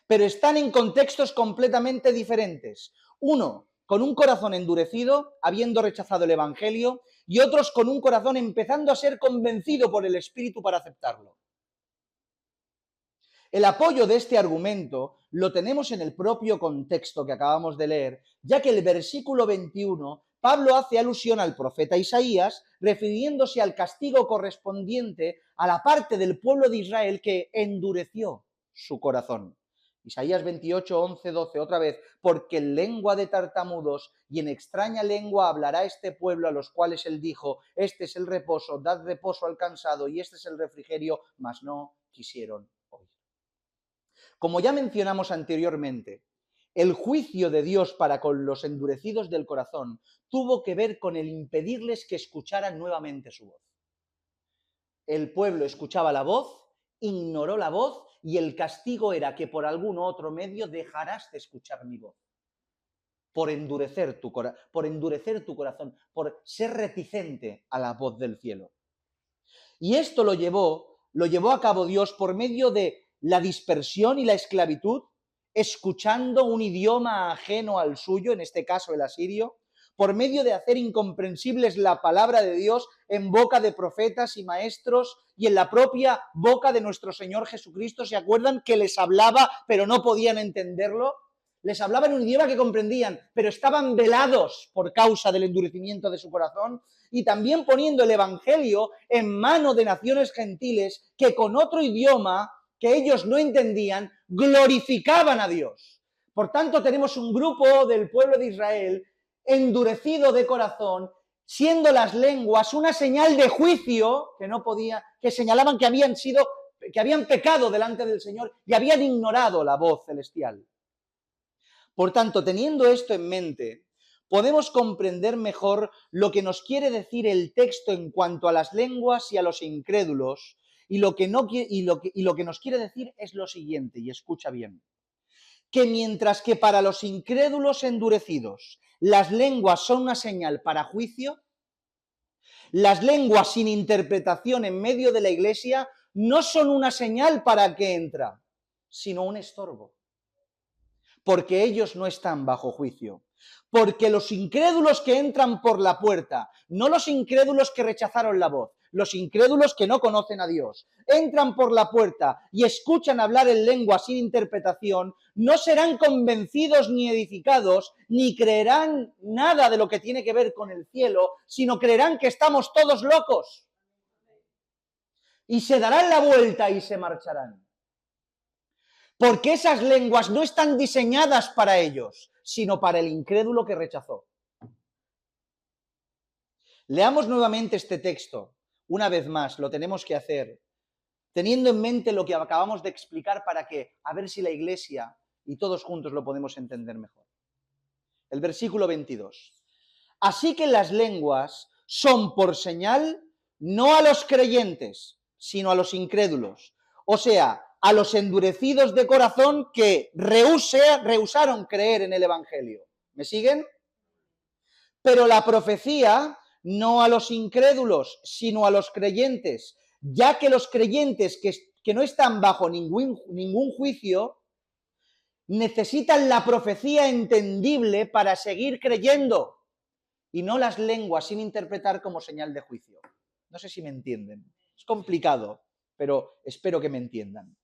[SPEAKER 1] pero están en contextos completamente diferentes. Uno con un corazón endurecido, habiendo rechazado el Evangelio, y otros con un corazón empezando a ser convencido por el Espíritu para aceptarlo. El apoyo de este argumento lo tenemos en el propio contexto que acabamos de leer, ya que el versículo 21, Pablo hace alusión al profeta Isaías, refiriéndose al castigo correspondiente a la parte del pueblo de Israel que endureció su corazón. Isaías 28, 11, 12, otra vez, porque en lengua de tartamudos y en extraña lengua hablará este pueblo a los cuales él dijo, este es el reposo, dad reposo al cansado y este es el refrigerio, mas no quisieron oír. Como ya mencionamos anteriormente, el juicio de Dios para con los endurecidos del corazón tuvo que ver con el impedirles que escucharan nuevamente su voz. El pueblo escuchaba la voz, ignoró la voz y el castigo era que por algún otro medio dejarás de escuchar mi voz. Por endurecer tu corazón, por ser reticente a la voz del cielo. Y esto lo llevó a cabo Dios por medio de la dispersión y la esclavitud, escuchando un idioma ajeno al suyo, en este caso el asirio, por medio de hacer incomprensibles la palabra de Dios en boca de profetas y maestros y en la propia boca de nuestro Señor Jesucristo. ¿Se acuerdan que les hablaba pero no podían entenderlo? les hablaba en un idioma que comprendían, pero estaban velados por causa del endurecimiento de su corazón, y también poniendo el evangelio en mano de naciones gentiles que con otro idioma que ellos no entendían, glorificaban a Dios. Por tanto, tenemos un grupo del pueblo de Israel endurecido de corazón, siendo las lenguas una señal de juicio que señalaban que habían pecado delante del Señor y habían ignorado la voz celestial. Por tanto, teniendo esto en mente, podemos comprender mejor lo que nos quiere decir el texto en cuanto a las lenguas y a los incrédulos, y lo que nos quiere decir es lo siguiente, y escucha bien, que mientras que para los incrédulos endurecidos las lenguas son una señal para juicio, las lenguas sin interpretación en medio de la iglesia no son una señal para que entra, sino un estorbo. Porque ellos no están bajo juicio. Porque los incrédulos que entran por la puerta, no los incrédulos que rechazaron la voz, los incrédulos que no conocen a Dios, entran por la puerta y escuchan hablar en lengua sin interpretación, no serán convencidos ni edificados, ni creerán nada de lo que tiene que ver con el cielo, sino creerán que estamos todos locos. Y se darán la vuelta y se marcharán. Porque esas lenguas no están diseñadas para ellos, sino para el incrédulo que rechazó. Leamos nuevamente este texto. Una vez más, lo tenemos que hacer, teniendo en mente lo que acabamos de explicar para que, a ver si la Iglesia y todos juntos lo podemos entender mejor. El versículo 22. Así que las lenguas son por señal no a los creyentes, sino a los incrédulos. O sea, a los endurecidos de corazón que rehusaron creer en el Evangelio. ¿Me siguen? Pero la profecía no a los incrédulos, sino a los creyentes, ya que los creyentes que no están bajo ningún juicio necesitan la profecía entendible para seguir creyendo y no las lenguas sin interpretar como señal de juicio. No sé si me entienden. Es complicado, pero espero que me entiendan.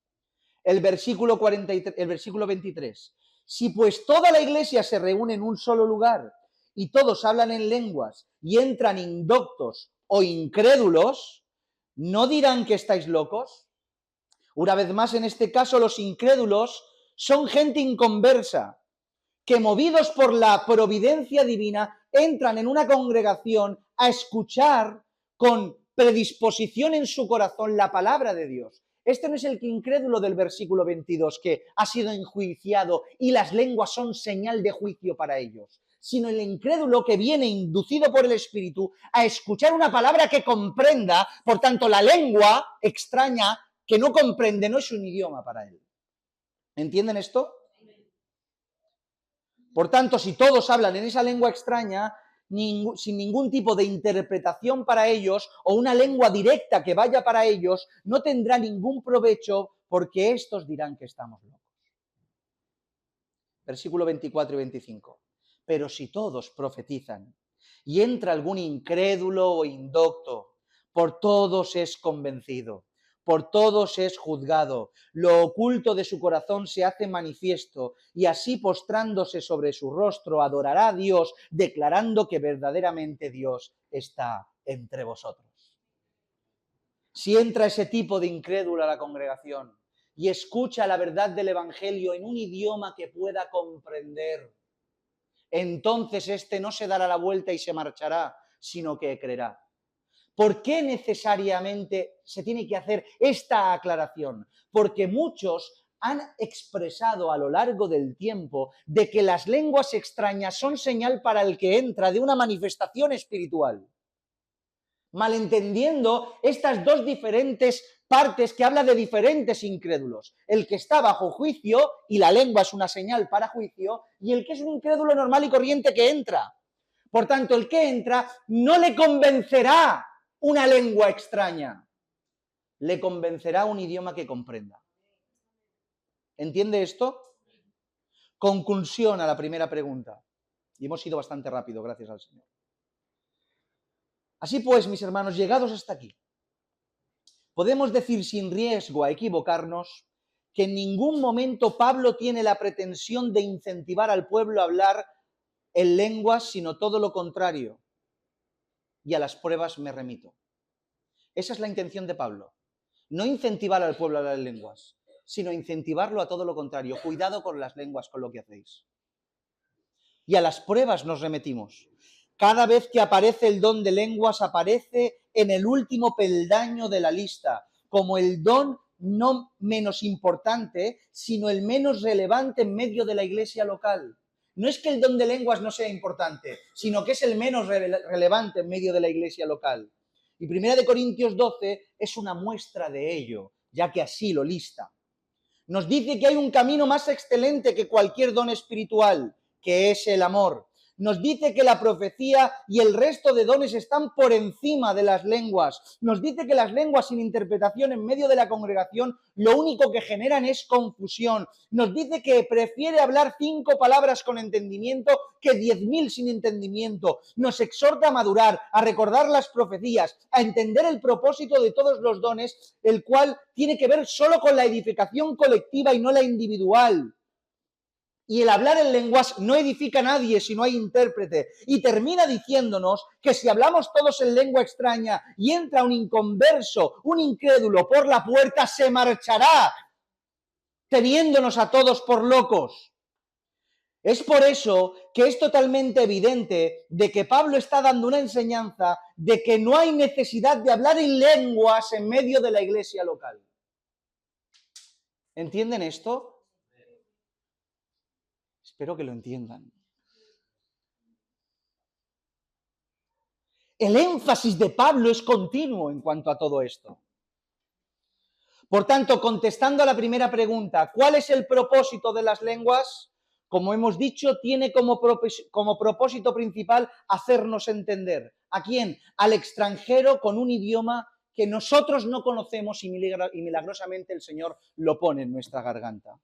[SPEAKER 1] El versículo 23. Si pues toda la iglesia se reúne en un solo lugar y todos hablan en lenguas y entran indoctos o incrédulos, ¿no dirán que estáis locos? Una vez más, en este caso, los incrédulos son gente inconversa, que movidos por la providencia divina entran en una congregación a escuchar con predisposición en su corazón la palabra de Dios. Este no es el incrédulo del versículo 22 que ha sido enjuiciado y las lenguas son señal de juicio para ellos, sino el incrédulo que viene inducido por el Espíritu a escuchar una palabra que comprenda, por tanto la lengua extraña que no comprende no es un idioma para él. ¿Entienden esto? Por tanto, si todos hablan en esa lengua extraña, sin ningún tipo de interpretación para ellos o una lengua directa que vaya para ellos, no tendrá ningún provecho porque estos dirán que estamos locos. Versículo 24 y 25. Pero si todos profetizan y entra algún incrédulo o indocto, por todos es convencido, por todos es juzgado, lo oculto de su corazón se hace manifiesto, y así postrándose sobre su rostro adorará a Dios, declarando que verdaderamente Dios está entre vosotros. Si entra ese tipo de incrédulo a la congregación y escucha la verdad del Evangelio en un idioma que pueda comprender, entonces éste no se dará la vuelta y se marchará, sino que creerá. ¿Por qué necesariamente se tiene que hacer esta aclaración? Porque muchos han expresado a lo largo del tiempo de que las lenguas extrañas son señal para el que entra de una manifestación espiritual, malentendiendo estas dos diferentes partes que habla de diferentes incrédulos. El que está bajo juicio, y la lengua es una señal para juicio, y el que es un incrédulo normal y corriente que entra. Por tanto, el que entra no le convencerá una lengua extraña, le convencerá un idioma que comprenda. ¿Entiende esto? Conclusión a la primera pregunta. Y hemos ido bastante rápido, gracias al Señor. Así pues, mis hermanos, llegados hasta aquí, podemos decir sin riesgo a equivocarnos que en ningún momento Pablo tiene la pretensión de incentivar al pueblo a hablar en lenguas, sino todo lo contrario. Y a las pruebas me remito. Esa es la intención de Pablo. No incentivar al pueblo a hablar en lenguas, sino incentivarlo a todo lo contrario. Cuidado con las lenguas, con lo que hacéis. Y a las pruebas nos remitimos. Cada vez que aparece el don de lenguas, aparece en el último peldaño de la lista, como el don no menos importante, sino el menos relevante en medio de la iglesia local. No es que el don de lenguas no sea importante, sino que es el menos relevante en medio de la iglesia local. Y 1 Corintios 12 es una muestra de ello, ya que así lo lista. Nos dice que hay un camino más excelente que cualquier don espiritual, que es el amor. Nos dice que la profecía y el resto de dones están por encima de las lenguas. Nos dice que las lenguas sin interpretación en medio de la congregación lo único que generan es confusión. Nos dice que prefiere hablar 5 palabras con entendimiento que 10.000 sin entendimiento. Nos exhorta a madurar, a recordar las profecías, a entender el propósito de todos los dones, el cual tiene que ver solo con la edificación colectiva y no la individual. Y el hablar en lenguas no edifica a nadie si no hay intérprete. Y termina diciéndonos que si hablamos todos en lengua extraña y entra un inconverso, un incrédulo por la puerta, se marchará, teniéndonos a todos por locos. Es por eso que es totalmente evidente de que Pablo está dando una enseñanza de que no hay necesidad de hablar en lenguas en medio de la iglesia local. ¿Entienden esto? Espero que lo entiendan. El énfasis de Pablo es continuo en cuanto a todo esto. Por tanto, contestando a la primera pregunta, ¿cuál es el propósito de las lenguas? Como hemos dicho, tiene como propósito principal hacernos entender. ¿A quién? Al extranjero con un idioma que nosotros no conocemos y milagrosamente el Señor lo pone en nuestra garganta.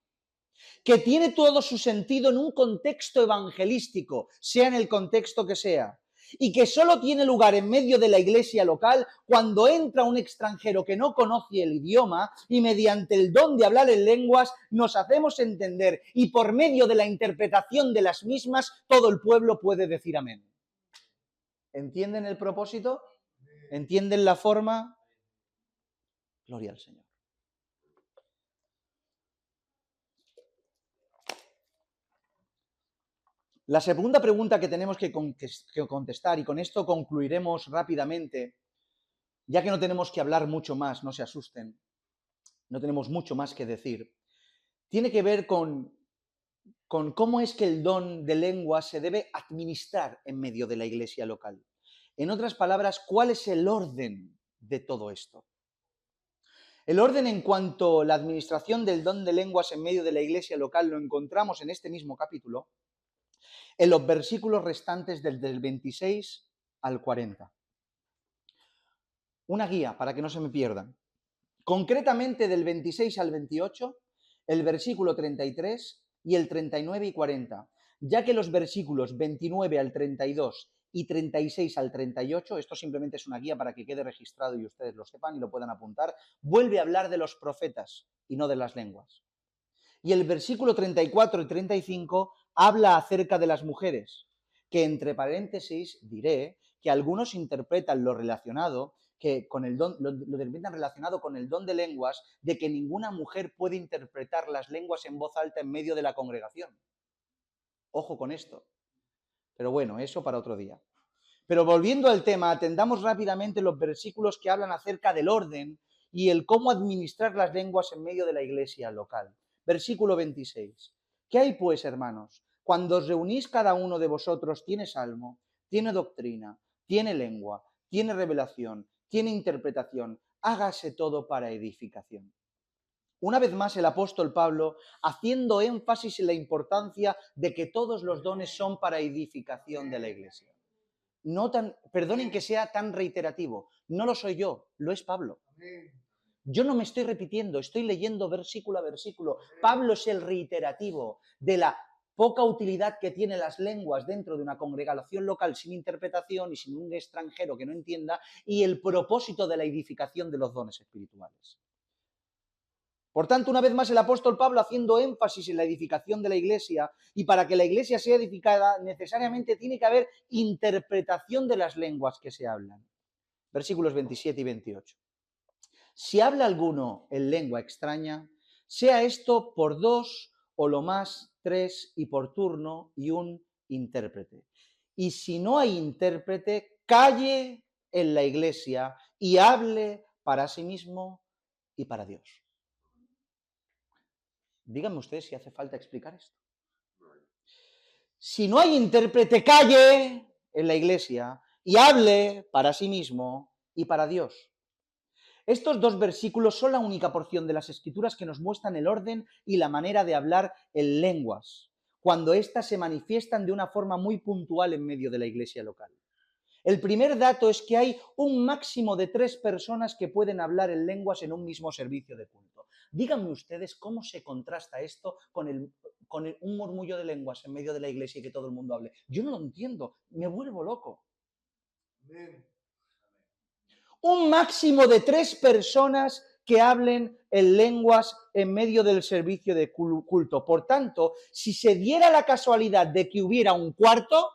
[SPEAKER 1] Que tiene todo su sentido en un contexto evangelístico, sea en el contexto que sea, y que solo tiene lugar en medio de la iglesia local cuando entra un extranjero que no conoce el idioma y mediante el don de hablar en lenguas nos hacemos entender y por medio de la interpretación de las mismas todo el pueblo puede decir amén. ¿Entienden el propósito? ¿Entienden la forma? Gloria al Señor. La segunda pregunta que tenemos que contestar, y con esto concluiremos rápidamente, ya que no tenemos que hablar mucho más, no se asusten, no tenemos mucho más que decir, tiene que ver con cómo es que el don de lengua se debe administrar en medio de la iglesia local. En otras palabras, ¿cuál es el orden de todo esto? El orden en cuanto a la administración del don de lenguas en medio de la iglesia local lo encontramos en este mismo capítulo, en los versículos restantes desde el 26 al 40. Una guía para que no se me pierdan. Concretamente del 26 al 28, el versículo 33 y el 39 y 40, ya que los versículos 29 al 32 y 36 al 38, esto simplemente es una guía para que quede registrado y ustedes lo sepan y lo puedan apuntar, vuelve a hablar de los profetas y no de las lenguas. Y el versículo 34 y 35 habla acerca de las mujeres, que entre paréntesis diré que algunos interpretan lo relacionado que con el don, lo interpretan relacionado con el don de lenguas, de que ninguna mujer puede interpretar las lenguas en voz alta en medio de la congregación. Ojo con esto. Pero bueno, eso para otro día. Pero volviendo al tema, atendamos rápidamente los versículos que hablan acerca del orden y el cómo administrar las lenguas en medio de la iglesia local. Versículo 26. ¿Qué hay pues, hermanos? Cuando os reunís cada uno de vosotros tiene salmo, tiene doctrina, tiene lengua, tiene revelación, tiene interpretación, hágase todo para edificación. Una vez más el apóstol Pablo haciendo énfasis en la importancia de que todos los dones son para edificación de la iglesia. Perdonen que sea tan reiterativo, no lo soy yo, lo es Pablo. Yo no me estoy repitiendo, estoy leyendo versículo a versículo. Pablo es el reiterativo de la poca utilidad que tienen las lenguas dentro de una congregación local sin interpretación y sin un extranjero que no entienda, y el propósito de la edificación de los dones espirituales. Por tanto, una vez más el apóstol Pablo haciendo énfasis en la edificación de la iglesia, y para que la iglesia sea edificada necesariamente tiene que haber interpretación de las lenguas que se hablan. Versículos 27 y 28. Si habla alguno en lengua extraña, sea esto por 2 o lo más 3 y por turno y un intérprete. Y si no hay intérprete, calle en la iglesia y hable para sí mismo y para Dios. Díganme ustedes si hace falta explicar esto. Si no hay intérprete, calle en la iglesia y hable para sí mismo y para Dios. Estos dos versículos son la única porción de las Escrituras que nos muestran el orden y la manera de hablar en lenguas, cuando éstas se manifiestan de una forma muy puntual en medio de la iglesia local. El primer dato es que hay un máximo de 3 personas que pueden hablar en lenguas en un mismo servicio de culto. Díganme ustedes cómo se contrasta esto con un murmullo de lenguas en medio de la iglesia y que todo el mundo hable. Yo no lo entiendo, me vuelvo loco. Amén. Un máximo de 3 personas que hablen en lenguas en medio del servicio de culto. Por tanto, si se diera la casualidad de que hubiera un cuarto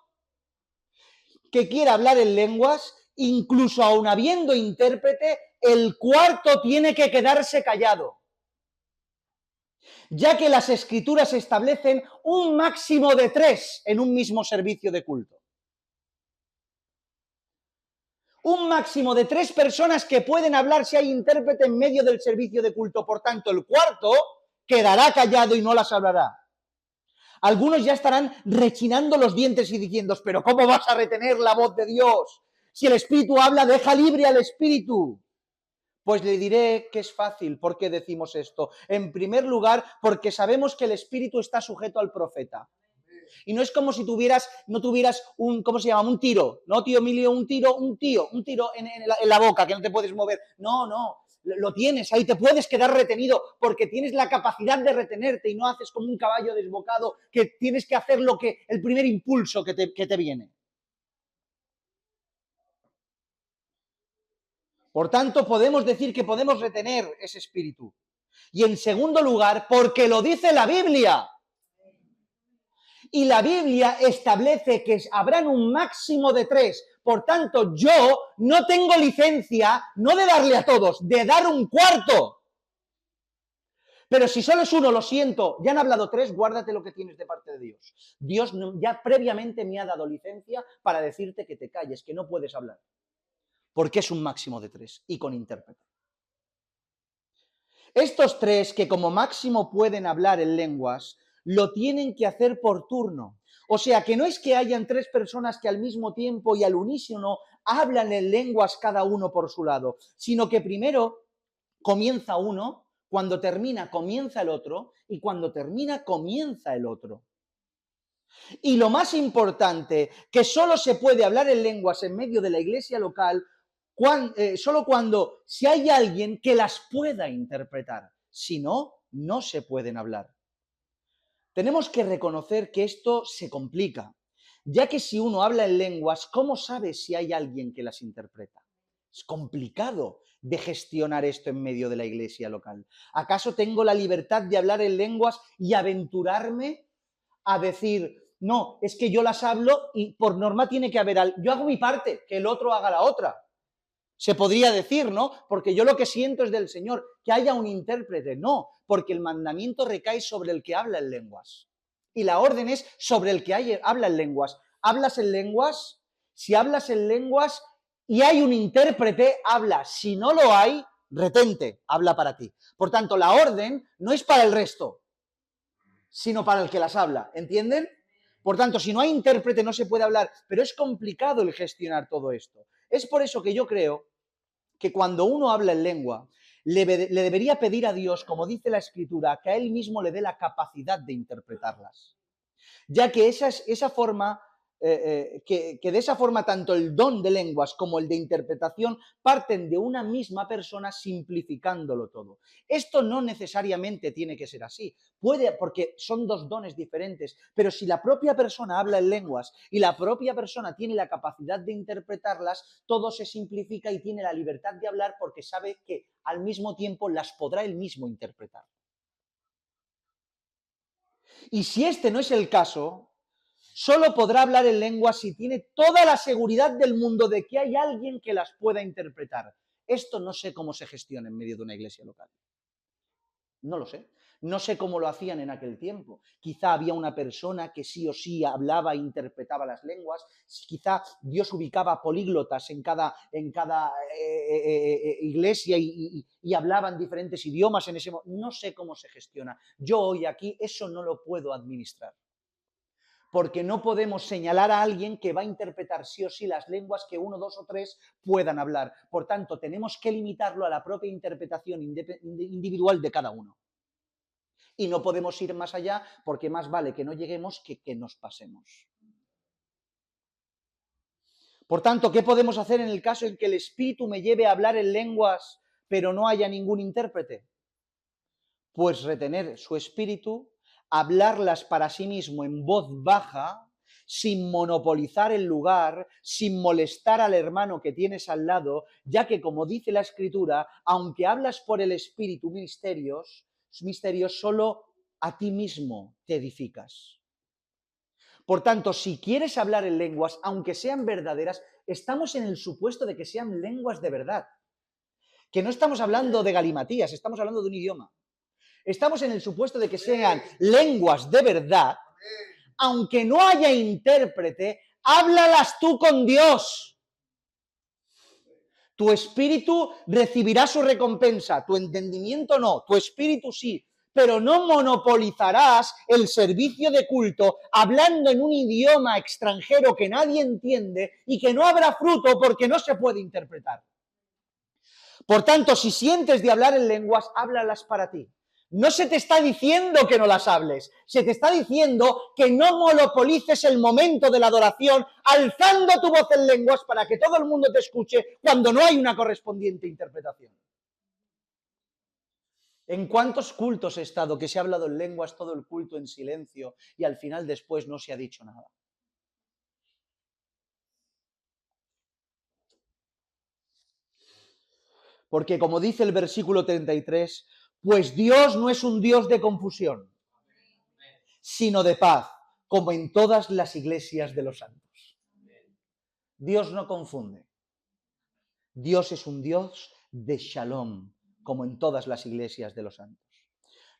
[SPEAKER 1] que quiera hablar en lenguas, incluso aun habiendo intérprete, el cuarto tiene que quedarse callado, ya que las Escrituras establecen un máximo de 3 en un mismo servicio de culto. Un máximo de 3 personas que pueden hablar si hay intérprete en medio del servicio de culto. Por tanto, el cuarto quedará callado y no las hablará. Algunos ya estarán rechinando los dientes y diciendo, pero ¿cómo vas a retener la voz de Dios? Si el Espíritu habla, deja libre al Espíritu. Pues le diré que es fácil. ¿Por qué decimos esto? En primer lugar, porque sabemos que el Espíritu está sujeto al profeta. Y no es como si no tuvieras un, ¿cómo se llama? Un tiro, ¿no, tío Emilio? Un tiro en la boca, que no te puedes mover. No, lo tienes, ahí te puedes quedar retenido, porque tienes la capacidad de retenerte y no haces como un caballo desbocado, que tienes que hacer el primer impulso que te viene. Por tanto, podemos decir que podemos retener ese espíritu. Y en segundo lugar, porque lo dice la Biblia. Y la Biblia establece que habrán un máximo de 3. Por tanto, yo no tengo licencia, no de darle a todos, de dar un cuarto. Pero si solo es uno, lo siento, ya han hablado 3, guárdate lo que tienes de parte de Dios. Dios ya previamente me ha dado licencia para decirte que te calles, que no puedes hablar. Porque es un máximo de 3 y con intérprete. Estos 3 que como máximo pueden hablar en lenguas, lo tienen que hacer por turno. O sea, que no es que hayan 3 personas que al mismo tiempo y al unísono hablan en lenguas cada uno por su lado, sino que primero comienza uno, cuando termina comienza el otro y cuando termina comienza el otro. Y lo más importante, que solo se puede hablar en lenguas en medio de la iglesia local solo cuando si hay alguien que las pueda interpretar. Si no, no se pueden hablar. Tenemos que reconocer que esto se complica, ya que si uno habla en lenguas, ¿cómo sabe si hay alguien que las interpreta? Es complicado de gestionar esto en medio de la iglesia local. ¿Acaso tengo la libertad de hablar en lenguas y aventurarme a decir, no, es que yo las hablo y por norma tiene que haber yo hago mi parte, que el otro haga la otra? Se podría decir, ¿no? Porque yo lo que siento es del Señor, que haya un intérprete. No, porque el mandamiento recae sobre el que habla en lenguas. Y la orden es sobre el que habla en lenguas. ¿Hablas en lenguas? Si hablas en lenguas y hay un intérprete, habla. Si no lo hay, retente, habla para ti. Por tanto, la orden no es para el resto, sino para el que las habla. ¿Entienden? Por tanto, si no hay intérprete no se puede hablar, pero es complicado el gestionar todo esto. Es por eso que yo creo que cuando uno habla en lengua, le debería pedir a Dios, como dice la Escritura, que a Él mismo le dé la capacidad de interpretarlas. Ya que esa forma que de esa forma tanto el don de lenguas como el de interpretación parten de una misma persona simplificándolo todo. Esto no necesariamente tiene que ser así, puede, porque son dos dones diferentes, pero si la propia persona habla en lenguas y la propia persona tiene la capacidad de interpretarlas, todo se simplifica y tiene la libertad de hablar porque sabe que al mismo tiempo las podrá él mismo interpretar. Y si este no es el caso, solo podrá hablar en lenguas si tiene toda la seguridad del mundo de que hay alguien que las pueda interpretar. Esto no sé cómo se gestiona en medio de una iglesia local. No lo sé. No sé cómo lo hacían en aquel tiempo. Quizá había una persona que sí o sí hablaba e interpretaba las lenguas. Quizá Dios ubicaba políglotas en cada iglesia y hablaban diferentes idiomas en ese momento. No sé cómo se gestiona. Yo hoy aquí eso no lo puedo administrar. Porque no podemos señalar a alguien que va a interpretar sí o sí las lenguas que uno, dos o tres puedan hablar. Por tanto, tenemos que limitarlo a la propia interpretación individual de cada uno. Y no podemos ir más allá porque más vale que no lleguemos que nos pasemos. Por tanto, ¿qué podemos hacer en el caso en que el Espíritu me lleve a hablar en lenguas pero no haya ningún intérprete? Pues retener su espíritu, hablarlas para sí mismo en voz baja, sin monopolizar el lugar, sin molestar al hermano que tienes al lado, ya que, como dice la Escritura, aunque hablas por el Espíritu misterios, solo a ti mismo te edificas. Por tanto, si quieres hablar en lenguas, aunque sean verdaderas, estamos en el supuesto de que sean lenguas de verdad. Que no estamos hablando de galimatías, estamos hablando de un idioma. Estamos en el supuesto de que sean lenguas de verdad, aunque no haya intérprete, háblalas tú con Dios. Tu espíritu recibirá su recompensa, tu entendimiento no, tu espíritu sí, pero no monopolizarás el servicio de culto hablando en un idioma extranjero que nadie entiende y que no habrá fruto porque no se puede interpretar. Por tanto, si sientes de hablar en lenguas, háblalas para ti. No se te está diciendo que no las hables, se te está diciendo que no monopolices el momento de la adoración alzando tu voz en lenguas para que todo el mundo te escuche cuando no hay una correspondiente interpretación. ¿En cuántos cultos he estado que se ha hablado en lenguas todo el culto en silencio y al final después no se ha dicho nada? Porque como dice el versículo 33, pues Dios no es un Dios de confusión, sino de paz, como en todas las iglesias de los santos. Dios no confunde. Dios es un Dios de shalom, como en todas las iglesias de los santos.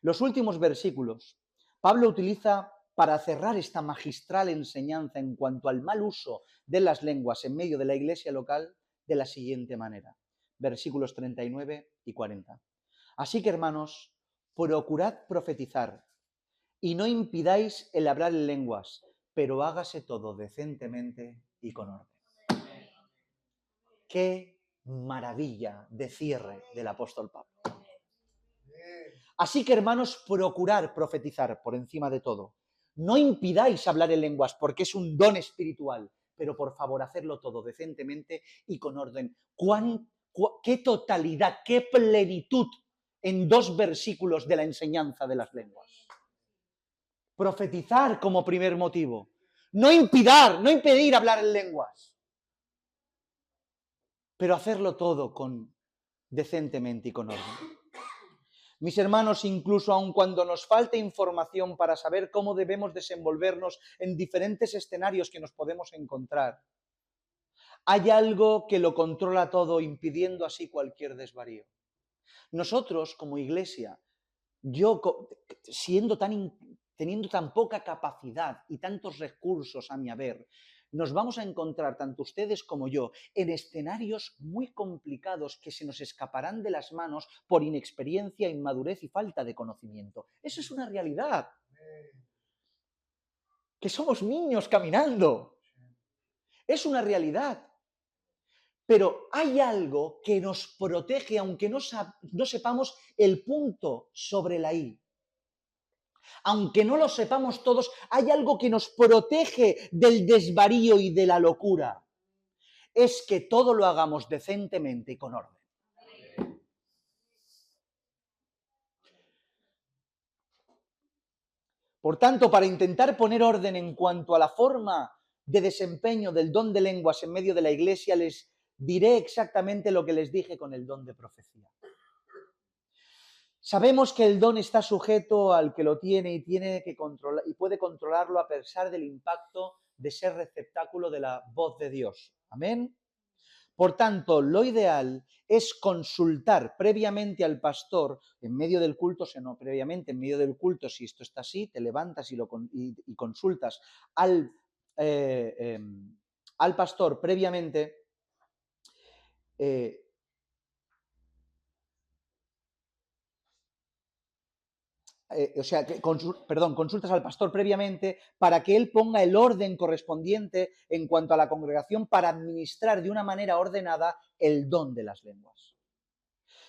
[SPEAKER 1] Los últimos versículos, Pablo utiliza para cerrar esta magistral enseñanza en cuanto al mal uso de las lenguas en medio de la iglesia local de la siguiente manera. Versículos 39 y 40. Así que, hermanos, procurad profetizar y no impidáis el hablar en lenguas, pero hágase todo decentemente y con orden. ¡Qué maravilla de cierre del apóstol Pablo! Así que, hermanos, procurar profetizar por encima de todo. No impidáis hablar en lenguas porque es un don espiritual, pero por favor, hacerlo todo decentemente y con orden. ¿Qué totalidad, qué plenitud en 2 versículos de la enseñanza de las lenguas? Profetizar como primer motivo. No impedir hablar en lenguas, pero hacerlo todo decentemente y con orden. Mis hermanos, incluso aun cuando nos falte información para saber cómo debemos desenvolvernos en diferentes escenarios que nos podemos encontrar, hay algo que lo controla todo, impidiendo así cualquier desvarío. Nosotros, como iglesia, yo teniendo tan poca capacidad y tantos recursos a mi haber, nos vamos a encontrar, tanto ustedes como yo, en escenarios muy complicados que se nos escaparán de las manos por inexperiencia, inmadurez y falta de conocimiento. Eso es una realidad. Que somos niños caminando. Es una realidad. Pero hay algo que nos protege, aunque no sepamos el punto sobre la I. Aunque no lo sepamos todos, hay algo que nos protege del desvarío y de la locura. Es que todo lo hagamos decentemente y con orden. Por tanto, para intentar poner orden en cuanto a la forma de desempeño del don de lenguas en medio de la Iglesia, les diré exactamente lo que les dije con el don de profecía. Sabemos que el don está sujeto al que lo tiene y tiene que controlar y puede controlarlo a pesar del impacto de ser receptáculo de la voz de Dios. Amén. Por tanto, lo ideal es consultar previamente al pastor en medio del culto, previamente en medio del culto, si esto está así, te levantas y consultas al, al pastor previamente. Consultas al pastor previamente para que él ponga el orden correspondiente en cuanto a la congregación para administrar de una manera ordenada el don de las lenguas.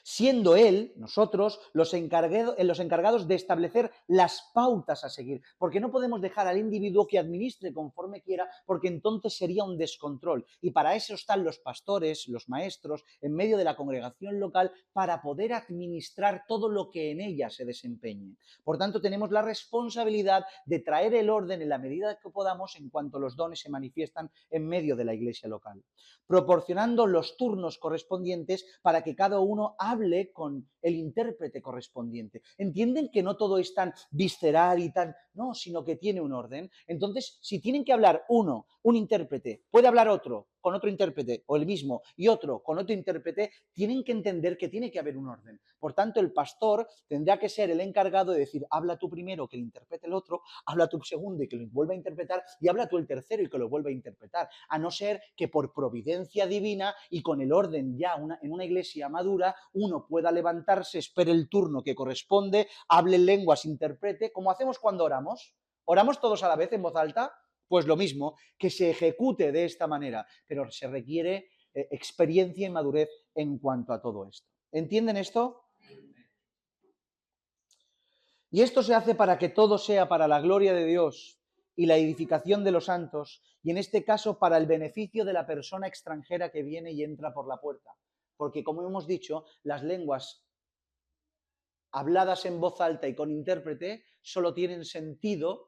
[SPEAKER 1] Siendo él, nosotros, los encargados de establecer las pautas a seguir, porque no podemos dejar al individuo que administre conforme quiera, porque entonces sería un descontrol. Y para eso están los pastores, los maestros, en medio de la congregación local, para poder administrar todo lo que en ella se desempeñe. Por tanto, tenemos la responsabilidad de traer el orden en la medida que podamos en cuanto los dones se manifiestan en medio de la iglesia local, proporcionando los turnos correspondientes para que cada uno hable con el intérprete correspondiente. ¿Entienden que no todo es tan visceral y tan... No, sino que tiene un orden? Entonces, si tienen que hablar un intérprete, puede hablar otro con otro intérprete, o el mismo, y otro con otro intérprete, tienen que entender que tiene que haber un orden. Por tanto, el pastor tendrá que ser el encargado de decir, habla tú primero que lo interprete el otro, habla tú segundo y que lo vuelva a interpretar, y habla tú el tercero y que lo vuelva a interpretar. A no ser que por providencia divina y con el orden ya en una iglesia madura, uno pueda levantarse, espere el turno que corresponde, hable lenguas, interprete, como hacemos cuando oramos. ¿Oramos todos a la vez en voz alta? Pues lo mismo, que se ejecute de esta manera, pero se requiere experiencia y madurez en cuanto a todo esto. ¿Entienden esto? Y esto se hace para que todo sea para la gloria de Dios y la edificación de los santos, y en este caso para el beneficio de la persona extranjera que viene y entra por la puerta. Porque, como hemos dicho, las lenguas habladas en voz alta y con intérprete solo tienen sentido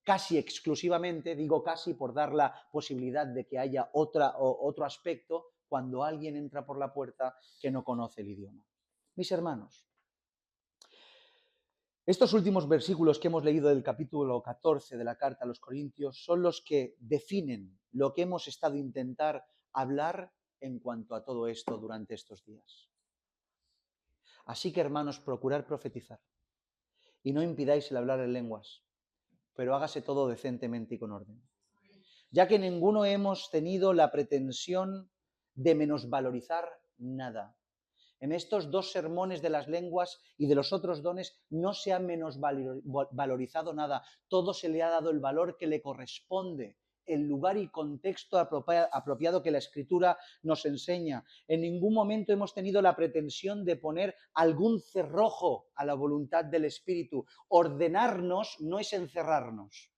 [SPEAKER 1] casi exclusivamente, digo casi por dar la posibilidad de que haya otro aspecto, cuando alguien entra por la puerta que no conoce el idioma. Mis hermanos, estos últimos versículos que hemos leído del capítulo 14 de la carta a los Corintios son los que definen lo que hemos estado intentar hablar en cuanto a todo esto durante estos días. Así que, hermanos, procurad profetizar y no impidáis el hablar en lenguas, pero hágase todo decentemente y con orden. Ya que ninguno hemos tenido la pretensión de menosvalorizar nada. En estos dos sermones de las lenguas y de los otros dones no se ha menosvalorizado nada. Todo se le ha dado el valor que le corresponde, el lugar y contexto apropiado que la Escritura nos enseña. En ningún momento hemos tenido la pretensión de poner algún cerrojo a la voluntad del Espíritu. Ordenarnos no es encerrarnos.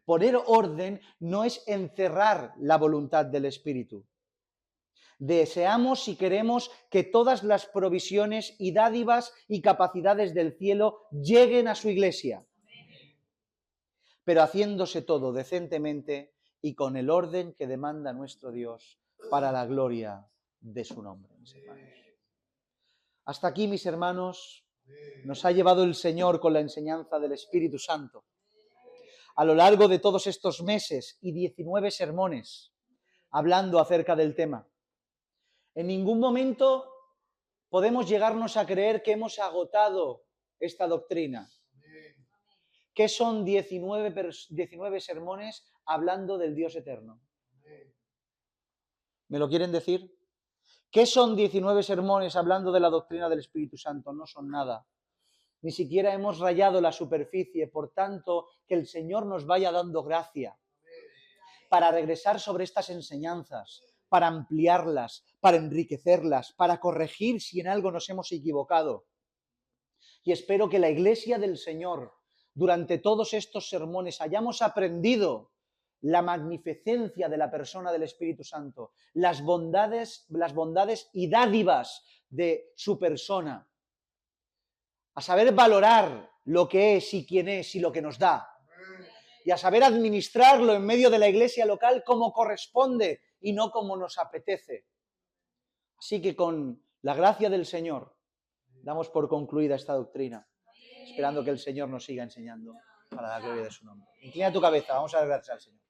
[SPEAKER 1] Poner orden no es encerrar la voluntad del Espíritu. Deseamos y queremos que todas las provisiones y dádivas y capacidades del cielo lleguen a su iglesia, pero haciéndose todo decentemente y con el orden que demanda nuestro Dios para la gloria de su nombre, mis hermanos. Hasta aquí, mis hermanos, nos ha llevado el Señor con la enseñanza del Espíritu Santo. A lo largo de todos estos meses y 19 sermones hablando acerca del tema. En ningún momento podemos llegarnos a creer que hemos agotado esta doctrina. ¿Qué son 19 sermones hablando del Dios eterno? ¿Me lo quieren decir? ¿Qué son 19 sermones hablando de la doctrina del Espíritu Santo? No son nada. Ni siquiera hemos rayado la superficie, por tanto, que el Señor nos vaya dando gracia para regresar sobre estas enseñanzas, para ampliarlas, para enriquecerlas, para corregir si en algo nos hemos equivocado. Y espero que la Iglesia del Señor, durante todos estos sermones, hayamos aprendido la magnificencia de la persona del Espíritu Santo, las bondades y dádivas de su persona, a saber valorar lo que es y quién es y lo que nos da, y a saber administrarlo en medio de la iglesia local como corresponde y no como nos apetece. Así que con la gracia del Señor damos por concluida esta doctrina, esperando que el Señor nos siga enseñando para la gloria de su nombre. Inclina tu cabeza, vamos a dar gracias al Señor.